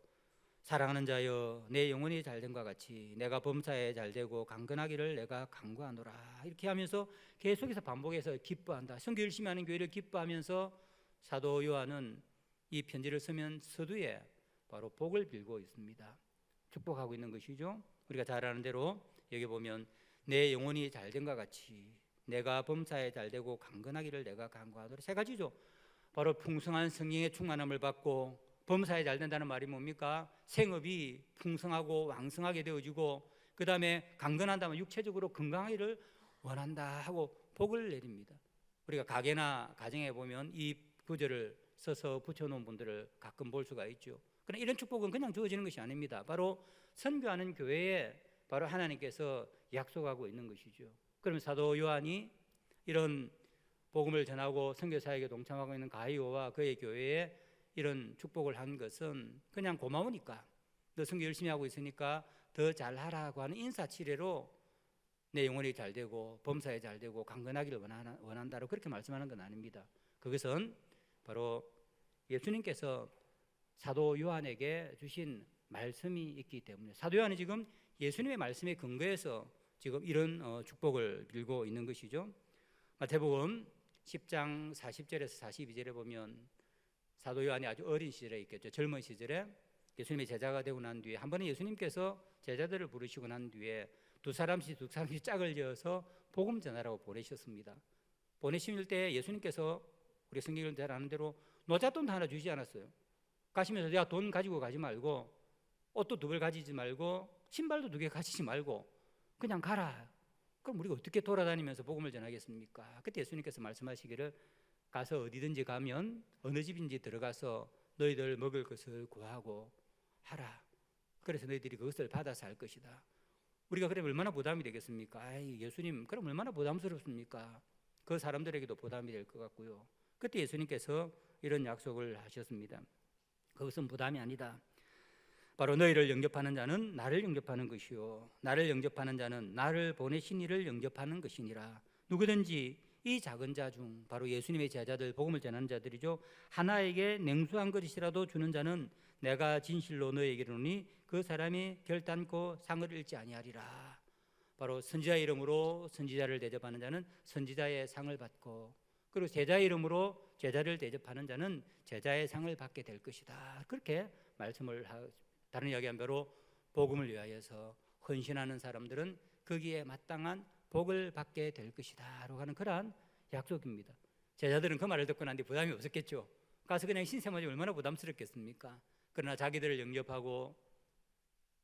사랑하는 자여, 내 영혼이 잘됨과 같이 내가 범사에 잘되고 강건하기를 내가 간구하노라. 이렇게 하면서 계속해서 반복해서 기뻐한다. 선교 열심히 하는 교회를 기뻐하면서 사도 요한은 이 편지를 쓰면 서두에 바로 복을 빌고 있습니다. 축복하고 있는 것이죠. 우리가 잘 아는 대로 여기 보면 내 영혼이 잘됨과 같이 내가 범사에 잘되고 강건하기를 내가 간구하노라. 세 가지죠. 바로 풍성한 성령의 충만함을 받고, 범사에 잘된다는 말이 뭡니까? 생업이 풍성하고 왕성하게 되어지고, 그 다음에 강건한다면 육체적으로 건강하기를 원한다 하고 복을 내립니다. 우리가 가게나 가정에 보면 이 구절을 써서 붙여놓은 분들을 가끔 볼 수가 있죠. 그러나 이런 축복은 그냥 주어지는 것이 아닙니다. 바로 선교하는 교회에 바로 하나님께서 약속하고 있는 것이죠. 그러면 사도 요한이 이런 복음을 전하고 선교사에게 동참하고 있는 가이오와 그의 교회에 이런 축복을 한 것은 그냥 고마우니까, 너 선교 열심히 하고 있으니까 더 잘하라고 하는 인사치레로 내 영혼이 잘되고 범사에 잘되고 강건하기를 원한다고 그렇게 말씀하는 건 아닙니다. 그것은 바로 예수님께서 사도 요한에게 주신 말씀이 있기 때문에, 사도 요한이 지금 예수님의 말씀에 근거해서 지금 이런 축복을 빌고 있는 것이죠. 마태복음 10장 40절에서 42절에 보면 사도 요한이 아주 어린 시절에 있겠죠. 젊은 시절에 예수님의 제자가 되고 난 뒤에 한 번은 예수님께서 제자들을 부르시고 난 뒤에 두 사람씩 짝을 지어서 복음 전하라고 보내셨습니다. 보내실 때 예수님께서 우리 성경을 잘 아는 대로 노잣돈도 하나 주지 않았어요. 가시면서 야, 돈 가지고 가지 말고 옷도 2벌 가지지 말고 신발도 2개 가지지 말고 그냥 가라. 그럼 우리가 어떻게 돌아다니면서 복음을 전하겠습니까? 그때 예수님께서 말씀하시기를 가서 어디든지 가면 어느 집인지 들어가서 너희들 먹을 것을 구하고 하라. 그래서 너희들이 그것을 받아서 할 것이다. 우리가 그러면 얼마나 부담이 되겠습니까? 아이, 예수님 그럼 얼마나 부담스럽습니까? 그 사람들에게도 부담이 될 것 같고요. 그때 예수님께서 이런 약속을 하셨습니다. 그것은 부담이 아니다. 바로 너희를 영접하는 자는 나를 영접하는 것이요 나를 영접하는 자는 나를 보내신 이를 영접하는 것이니라. 누구든지 이 작은 자 중 바로 예수님의 제자들, 복음을 전하는 자들이죠, 하나에게 냉수 한 그릇이라도 주는 자는 내가 진실로 너희에게 이르노니 그 사람이 결단코 상을 잃지 아니하리라. 바로 선지자의 이름으로 선지자를 대접하는 자는 선지자의 상을 받고, 그리고 제자의 이름으로 제자를 대접하는 자는 제자의 상을 받게 될 것이다. 그렇게 말씀을 다른 이야기한 대로 복음을 위하여서 헌신하는 사람들은 거기에 마땅한 복을 받게 될 것이다 라고 하는 그러한 약속입니다. 제자들은 그 말을 듣고 난 뒤 부담이 없었겠죠. 가서 그냥 신세맞이 얼마나 부담스럽겠습니까? 그러나 자기들을 영접하고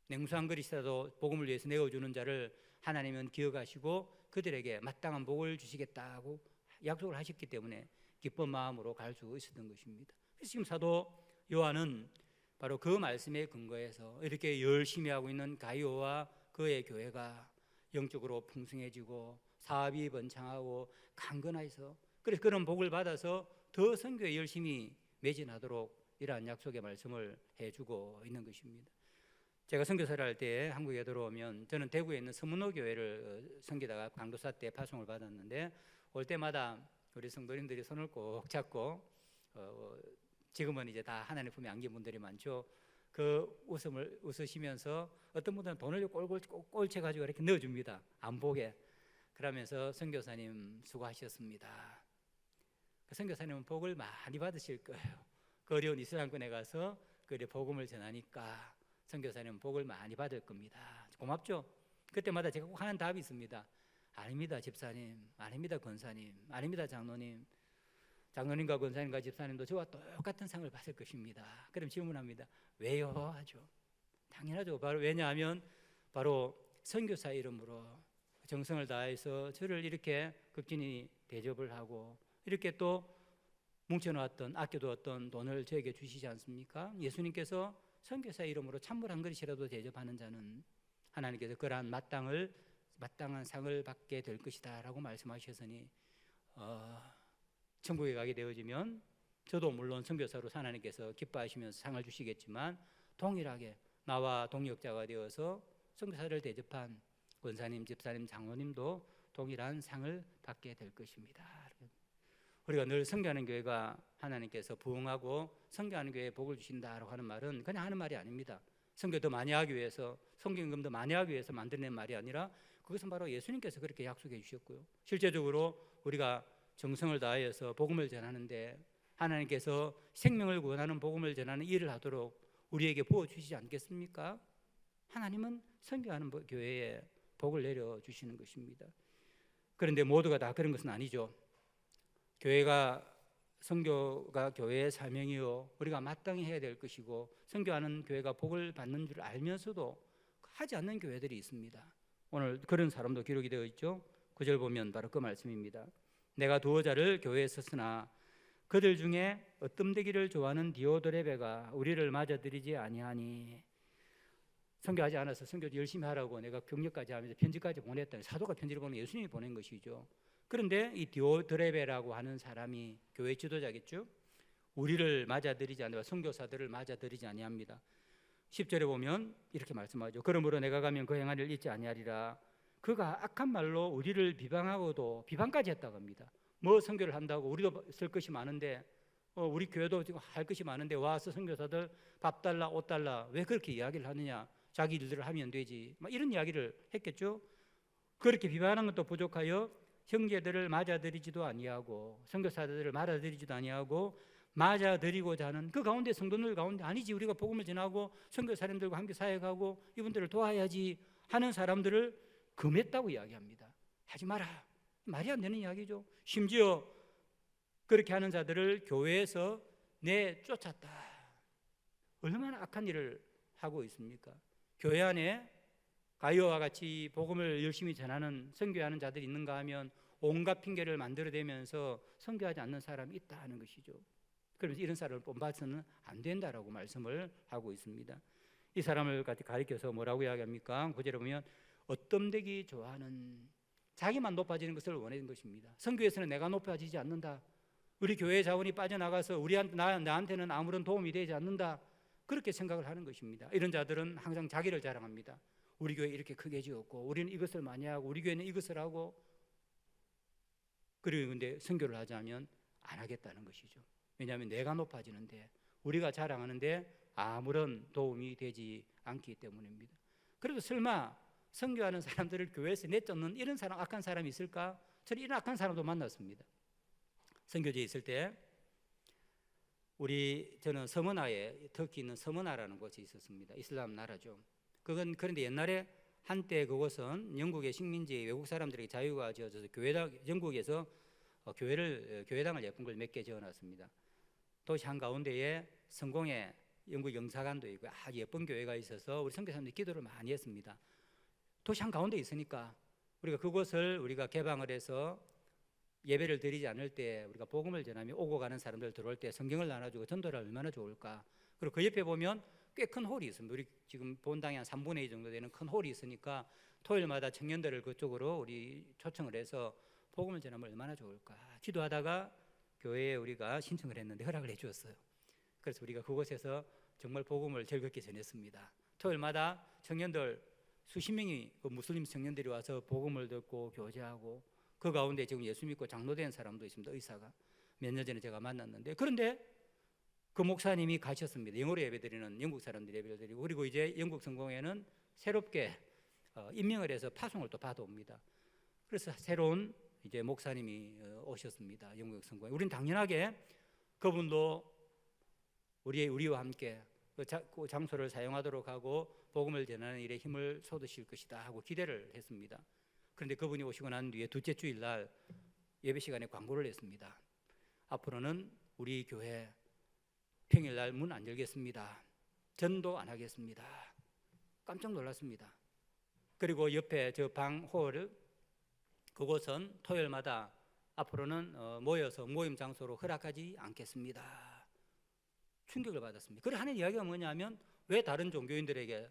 냉수 한 그릇이라도 복음을 위해서 내어주는 자를 하나님은 기억하시고 그들에게 마땅한 복을 주시겠다고 약속을 하셨기 때문에 기쁜 마음으로 갈 수 있었던 것입니다. 그래서 지금 사도 요한은 바로 그 말씀에 근거해서 이렇게 열심히 하고 있는 가이오와 그의 교회가 영적으로 풍성해지고 사업이 번창하고 강건해서, 그래서 그런 복을 받아서 더 선교에 열심히 매진하도록 이러한 약속의 말씀을 해주고 있는 것입니다. 제가 선교사를 할 때 한국에 들어오면 저는 대구에 있는 서문호 교회를 섬기다가 강도사 때 파송을 받았는데 올 때마다 우리 성도님들이 손을 꼭 잡고 지금은 이제 다 하나님 품에 안긴 분들이 많죠. 그 웃음을 웃으시면서 어떤 분들은 돈을 꼴채 가지고 이렇게 넣어줍니다. 안 보게. 그러면서 선교사님 수고하셨습니다. 그 선교사님은 복을 많이 받으실 거예요. 그 어려운 이스라엘권에 가서 그 복음을 전하니까 선교사님은 복을 많이 받을 겁니다. 고맙죠? 그때마다 제가 꼭 하는 답이 있습니다. 아닙니다 집사님, 아닙니다 권사님, 아닙니다 장로님. 장로님과 권사님과 집사님도 저와 똑같은 상을 받을 것입니다. 그럼 질문합니다. 왜요? 하죠. 당연하죠. 바로 왜냐하면 바로 선교사 이름으로 정성을 다해서 저를 이렇게 극진히 대접을 하고 이렇게 또 뭉쳐놓았던, 아껴두었던 돈을 저에게 주시지 않습니까? 예수님께서 선교사 이름으로 찬물 한 그릇이라도 대접하는 자는 하나님께서 그러한 마땅한 상을 받게 될 것이다 라고 말씀하셨으니 천국에 가게 되어지면 저도 물론 선교사로 하나님께서 기뻐하시면서 상을 주시겠지만 동일하게 나와 동역자가 되어서 선교사를 대접한 권사님, 집사님, 장로님도 동일한 상을 받게 될 것입니다. 우리가 늘 선교하는 교회가 하나님께서 부흥하고 선교하는 교회에 복을 주신다라고 하는 말은 그냥 하는 말이 아닙니다. 선교 더 많이 하기 위해서, 선교임금 더 많이 하기 위해서 만들어낸 말이 아니라 그것은 바로 예수님께서 그렇게 약속해 주셨고요. 실제적으로 우리가 정성을 다하여서 복음을 전하는데 하나님께서 생명을 구원하는 복음을 전하는 일을 하도록 우리에게 부어주시지 않겠습니까? 하나님은 선교하는 교회에 복을 내려주시는 것입니다. 그런데 모두가 다 그런 것은 아니죠. 선교가 교회의 사명이요 우리가 마땅히 해야 될 것이고 선교하는 교회가 복을 받는 줄 알면서도 하지 않는 교회들이 있습니다. 오늘 그런 사람도 기록이 되어 있죠. 9절 보면 바로 그 말씀입니다. 내가 두어 자를 교회에 썼으나 그들 중에 어뜸되기를 좋아하는 디오드레베가 우리를 맞아들이지 아니하니. 선교하지 않아서 선교 열심히 하라고 내가 격려까지 하면서 편지까지 보냈다. 사도가 편지를 보낸 예수님이 보낸 것이죠. 그런데 이 디오드레베라고 하는 사람이 교회 지도자겠죠. 우리를 맞아들이지 아니하고 선교사들을 맞아들이지 아니합니다. 10절에 보면 이렇게 말씀하죠. 그러므로 내가 가면 그 행한 일을 잊지 아니하리라. 그가 악한 말로 우리를 비방하고도 비방까지 했다고 합니다. 뭐 선교를 한다고 우리도 쓸 것이 많은데 우리 교회도 지금 할 것이 많은데 와서 선교사들 밥 달라 옷 달라 왜 그렇게 이야기를 하느냐. 자기 일들을 하면 되지. 막 이런 이야기를 했겠죠. 그렇게 비판하는 것도 부족하여 형제들을 맞아들이지도 아니하고 선교사들을 맞아들이지도 아니하고 맞아들이고자 하는 그 가운데 성도들 가운데 아니지 우리가 복음을 전하고 선교 사람들과 함께 사역하고 이분들을 도와야지 하는 사람들을 금했다고 이야기합니다. 하지 마라. 말이 안 되는 이야기죠. 심지어 그렇게 하는 자들을 교회에서 내쫓았다. 얼마나 악한 일을 하고 있습니까? 교회 안에 가이오와 같이 복음을 열심히 전하는 선교하는 자들이 있는가 하면 온갖 핑계를 만들어대면서 선교하지 않는 사람이 있다 하는 것이죠. 그러면서 이런 사람을 본받아서는 안 된다라고 말씀을 하고 있습니다. 이 사람을 가리켜서 뭐라고 이야기합니까? 9절에 보면 어떤되기 좋아하는 자기만 높아지는 것을 원하는 것입니다. 선교에서는 내가 높아지지 않는다. 우리 교회 자원이 빠져나가서 나한테는 아무런 도움이 되지 않는다. 그렇게 생각을 하는 것입니다. 이런 자들은 항상 자기를 자랑합니다. 우리 교회 이렇게 크게 지었고 우리는 이것을 많이 하고 우리 교회는 이것을 하고 그리고 근데 선교를 하자면 안 하겠다는 것이죠. 왜냐하면 내가 높아지는데 우리가 자랑하는데 아무런 도움이 되지 않기 때문입니다. 그래도 설마 선교하는 사람들을 교회에서 내쫓는 이런 사람 악한 사람이 있을까? 저는 이런 악한 사람도 만났습니다. 선교지에 있을 때 저는 서머나에 터키 있는 서머나라는 곳이 있었습니다. 이슬람 나라죠. 그런데 옛날에 한때 그곳은 영국의 식민지 외국 사람들에게 자유가 지어져서 영국에서 교회당을 예쁜 걸 몇 개 지어놨습니다. 도시 한가운데에 성공의 영국 영사관도 있고 아주 예쁜 교회가 있어서 우리 선교사님들이 기도를 많이 했습니다. 도시 한가운데 있으니까 우리가 그곳을 우리가 개방을 해서 예배를 드리지 않을 때 우리가 복음을 전하며 오고 가는 사람들 들어올 때 성경을 나눠주고 전도를 얼마나 좋을까. 그리고 그 옆에 보면 꽤 큰 홀이 있습니다. 우리 지금 본당이 한 3분의 2 정도 되는 큰 홀이 있으니까 토요일마다 청년들을 그쪽으로 우리 초청을 해서 복음을 전하면 얼마나 좋을까. 기도하다가 교회에 우리가 신청을 했는데 허락을 해 주었어요. 그래서 우리가 그곳에서 정말 복음을 즐겁게 전했습니다. 토요일마다 청년들 수십 명이 무슬림 청년들이 와서 복음을 듣고 교제하고 그 가운데 지금 예수 믿고 장로된 사람도 있습니다. 의사가 몇 년 전에 제가 만났는데 그런데 그 목사님이 가셨습니다. 영어로 예배드리는 영국 사람들이 예배를 드리고 그리고 이제 영국 성공회는 새롭게 임명을 해서 파송을 또 받아옵니다. 그래서 새로운 이제 목사님이 오셨습니다. 영국 성공회. 우리는 당연하게 그분도 우리와 함께 그 장소를 사용하도록 하고 복음을 전하는 일에 힘을 쏟으실 것이다 하고 기대를 했습니다. 그런데 그분이 오시고 난 뒤에 둘째 주일 날 예배 시간에 광고를 했습니다. 앞으로는 우리 교회 평일날 문 안 열겠습니다. 전도 안 하겠습니다. 깜짝 놀랐습니다. 그리고 옆에 저 방홀 그곳은 토요일마다 앞으로는 모여서 모임 장소로 허락하지 않겠습니다. 충격을 받았습니다. 그래 하는 이야기가 뭐냐면 왜 다른 종교인들에게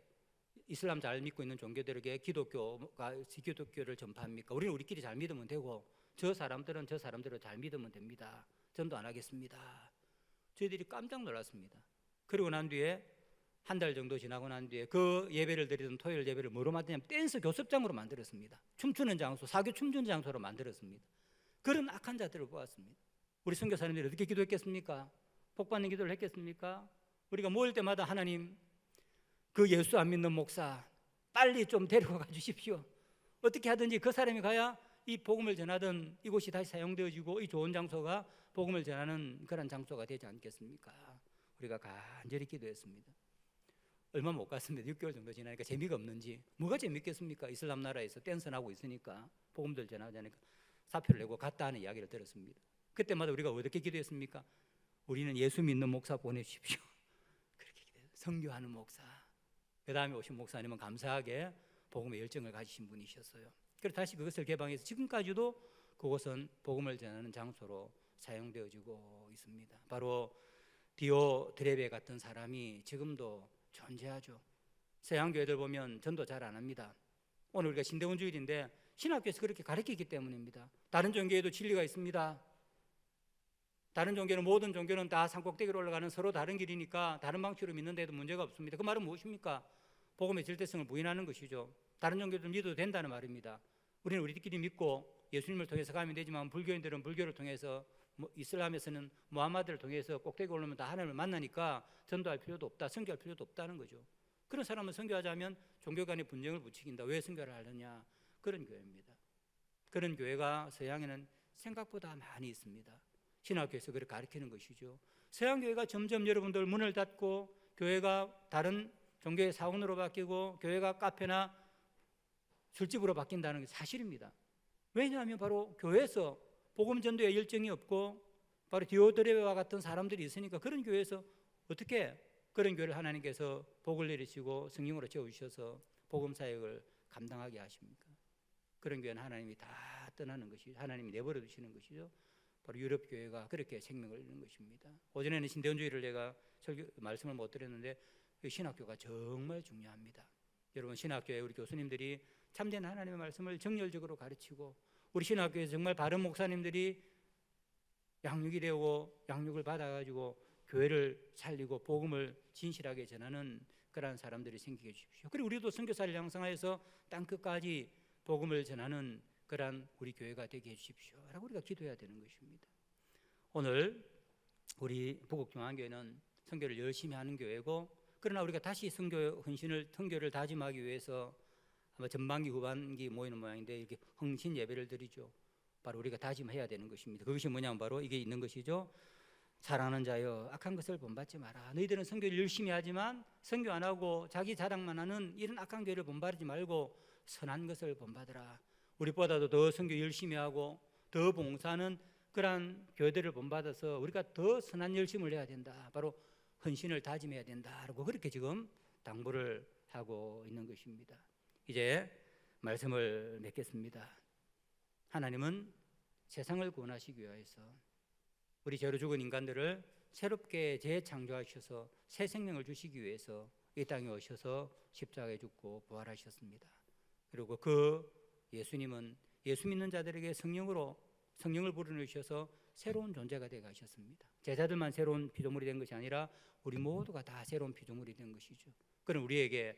이슬람 잘 믿고 있는 종교들에게 기독교를 전파합니까? 우리는 우리끼리 잘 믿으면 되고 저 사람들은 저 사람대로 잘 믿으면 됩니다. 전도 안 하겠습니다. 저희들이 깜짝 놀랐습니다. 그리고 난 뒤에 한 달 정도 지나고 난 뒤에 그 예배를 드리던 토요일 예배를 뭐로 만드냐면 댄스 교습장으로 만들었습니다. 춤추는 장소, 사교 춤추는 장소로 만들었습니다. 그런 악한 자들을 보았습니다. 우리 선교사님들이 어떻게 기도했겠습니까? 복받는 기도를 했겠습니까? 우리가 모일 때마다 하나님 그 예수 안 믿는 목사 빨리 좀 데리고 가 주십시오. 어떻게 하든지 그 사람이 가야 이 복음을 전하던 이곳이 다시 사용되어지고 이 좋은 장소가 복음을 전하는 그런 장소가 되지 않겠습니까? 우리가 간절히 기도했습니다. 얼마 못 갔습니다. 6개월 정도 지나니까 재미가 없는지 뭐가 재밌겠습니까? 이슬람 나라에서 댄스를 하고 있으니까 복음들 전하자니까 사표를 내고 갔다 하는 이야기를 들었습니다. 그때마다 우리가 어떻게 기도했습니까? 우리는 예수 믿는 목사 보내주십시오. 그렇게 기도해요. 선교하는 목사. 그 다음에 오신 목사님은 감사하게 복음의 열정을 가지신 분이셨어요. 그래서 다시 그것을 개방해서 지금까지도 그곳은 복음을 전하는 장소로 사용되어지고 있습니다. 바로 디오드레베 같은 사람이 지금도 존재하죠. 서양교회들 보면 전도 잘 안 합니다. 오늘 우리가 신대원 주일인데 신학교에서 그렇게 가르치기 때문입니다. 다른 종교에도 진리가 있습니다. 다른 종교는 모든 종교는 다 산꼭대기로 올라가는 서로 다른 길이니까 다른 방식으로 믿는데도 문제가 없습니다. 그 말은 무엇입니까? 복음의 절대성을 부인하는 것이죠. 다른 종교들 믿어도 된다는 말입니다. 우리는 우리들끼리 믿고 예수님을 통해서 가면 되지만 불교인들은 불교를 통해서 이슬람에서는 무함마드를 통해서 꼭대기 올라오면 다 하나님을 만나니까 전도할 필요도 없다, 선교할 필요도 없다는 거죠. 그런 사람은 선교하자면 종교 간의 분쟁을 부추긴다. 왜 선교를 하느냐? 그런 교회입니다. 그런 교회가 서양에는 생각보다 많이 있습니다. 신학교에서 그렇게 가르치는 것이죠. 서양 교회가 점점 여러분들 문을 닫고 교회가 다른 종교의 사원으로 바뀌고 교회가 카페나 술집으로 바뀐다는 게 사실입니다. 왜냐하면 바로 교회에서 복음 전도에 열정이 없고 바로 디오드레와 같은 사람들이 있으니까 그런 교회에서 어떻게 그런 교회를 하나님께서 복을 내리시고 성령으로 채우셔서 복음 사역을 감당하게 하십니까? 그런 교회는 하나님이 다 떠나는 것이죠. 하나님이 내버려 두시는 것이죠. 바로 유럽 교회가 그렇게 생명을 잃는 것입니다. 오전에는 신대원주의를 제가 말씀을 못 드렸는데 신학교가 정말 중요합니다. 여러분 신학교에 우리 교수님들이 참된 하나님의 말씀을 정열적으로 가르치고 우리 신학교에서 정말 바른 목사님들이 양육이 되고 양육을 받아가지고 교회를 살리고 복음을 진실하게 전하는 그러한 사람들이 생기게 해주십시오. 그리고 우리도 선교사를 양성하여서 땅끝까지 복음을 전하는 그러한 우리 교회가 되게 해주십시오 라고 우리가 기도해야 되는 것입니다. 오늘 우리 부곡중앙교회는 선교를 열심히 하는 교회고 그러나 우리가 다시 선교를 다짐하기 위해서 아마 전반기 후반기 모이는 모양인데 이렇게 헌신 예배를 드리죠. 바로 우리가 다짐해야 되는 것입니다. 그것이 뭐냐면 바로 이게 있는 것이죠. 사랑하는 자여 악한 것을 본받지 마라. 너희들은 선교를 열심히 하지만 선교 안 하고 자기 자랑만 하는 이런 악한 교회를 본받지 말고 선한 것을 본받으라. 우리보다도 더 선교 열심히 하고 더 봉사하는 그러한 교회들을 본받아서 우리가 더 선한 열심을 해야 된다. 바로 헌신을 다짐해야 된다라고 그렇게 지금 당부를 하고 있는 것입니다. 이제 말씀을 맺겠습니다. 하나님은 세상을 구원하시기 위해서 우리 죄로 죽은 인간들을 새롭게 재창조하셔서 새 생명을 주시기 위해서 이 땅에 오셔서 십자가에 죽고 부활하셨습니다. 그리고 그 예수님은 예수 믿는 자들에게 성령을 불어넣으셔서 새로운 존재가 되게 하셨습니다. 제자들만 새로운 피조물이 된 것이 아니라 우리 모두가 다 새로운 피조물이 된 것이죠. 그럼 우리에게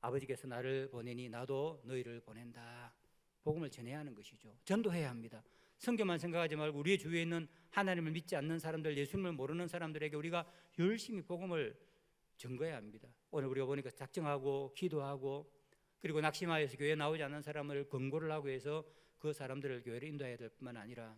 아버지께서 나를 보내니 나도 너희를 보낸다. 복음을 전해야 하는 것이죠. 전도해야 합니다. 성경만 생각하지 말고 우리 주위에 있는 하나님을 믿지 않는 사람들, 예수님을 모르는 사람들에게 우리가 열심히 복음을 전거해야 합니다. 오늘 우리가 보니까 작정하고 기도하고 그리고 낙심하여서 교회에 나오지 않는 사람을 권고를 하고 해서 그 사람들을 교회로 인도해야 될 뿐만 아니라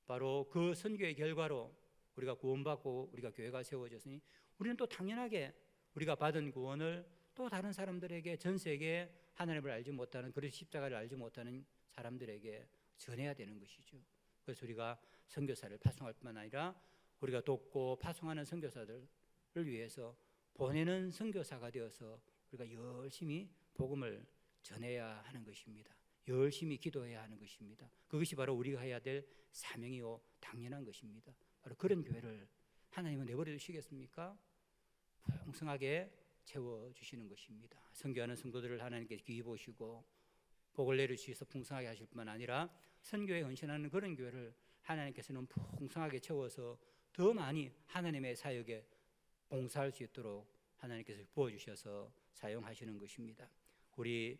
바로 그 선교의 결과로 우리가 구원받고 우리가 교회가 세워졌으니 우리는 또 당연하게 우리가 받은 구원을 또 다른 사람들에게 전 세계에 하나님을 알지 못하는 그리고 십자가를 알지 못하는 사람들에게 전해야 되는 것이죠. 그래서 우리가 선교사를 파송할 뿐만 아니라 우리가 돕고 파송하는 선교사들을 위해서 보내는 선교사가 되어서 우리가 열심히 복음을 전해야 하는 것입니다. 열심히 기도해야 하는 것입니다. 그것이 바로 우리가 해야 될 사명이요 당연한 것입니다. 바로 그런 교회를 하나님은 내버려 두시겠습니까? 풍성하게 채워주시는 것입니다. 선교하는 성도들을 하나님께서 귀히 보시고 복을 내려주셔서 풍성하게 하실 뿐만 아니라 선교에 헌신하는 그런 교회를 하나님께서는 풍성하게 채워서 더 많이 하나님의 사역에 봉사할 수 있도록 하나님께서 부어주셔서 사용하시는 것입니다. 우리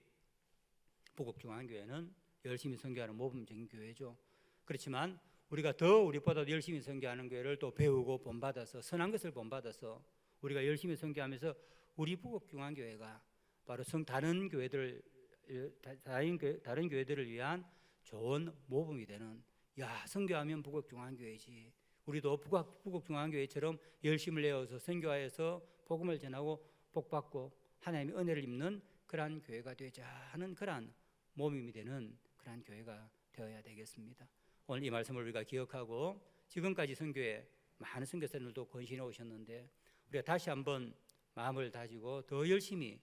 부곡중앙교회는 열심히 선교하는 모범적인 교회죠. 그렇지만 우리가 더 우리보다 열심히 선교하는 교회를 또 배우고 본받아서 선한 것을 본받아서 우리가 열심히 선교하면서 우리 부곡중앙교회가 바로 다른 교회들을 위한 좋은 모범이 되는 선교하면 부곡중앙교회지 우리도 부곡중앙교회처럼 열심을 내어서 선교하여서 복음을 전하고 복받고 하나님의 은혜를 입는 그러한 교회가 되자 하는 그러한 모범이 되는 그러한 교회가 되어야 되겠습니다. 오늘 이 말씀을 우리가 기억하고 지금까지 선교에 많은 선교사님들도 권신해 오셨는데 우리가 다시 한번 마음을 다지고 더 열심히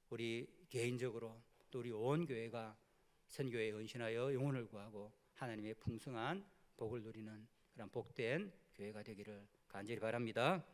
우리 개인적으로 또 우리 온 교회가 선교에 헌신하여 영혼을 구하고 하나님의 풍성한 복을 누리는 그런 복된 교회가 되기를 간절히 바랍니다.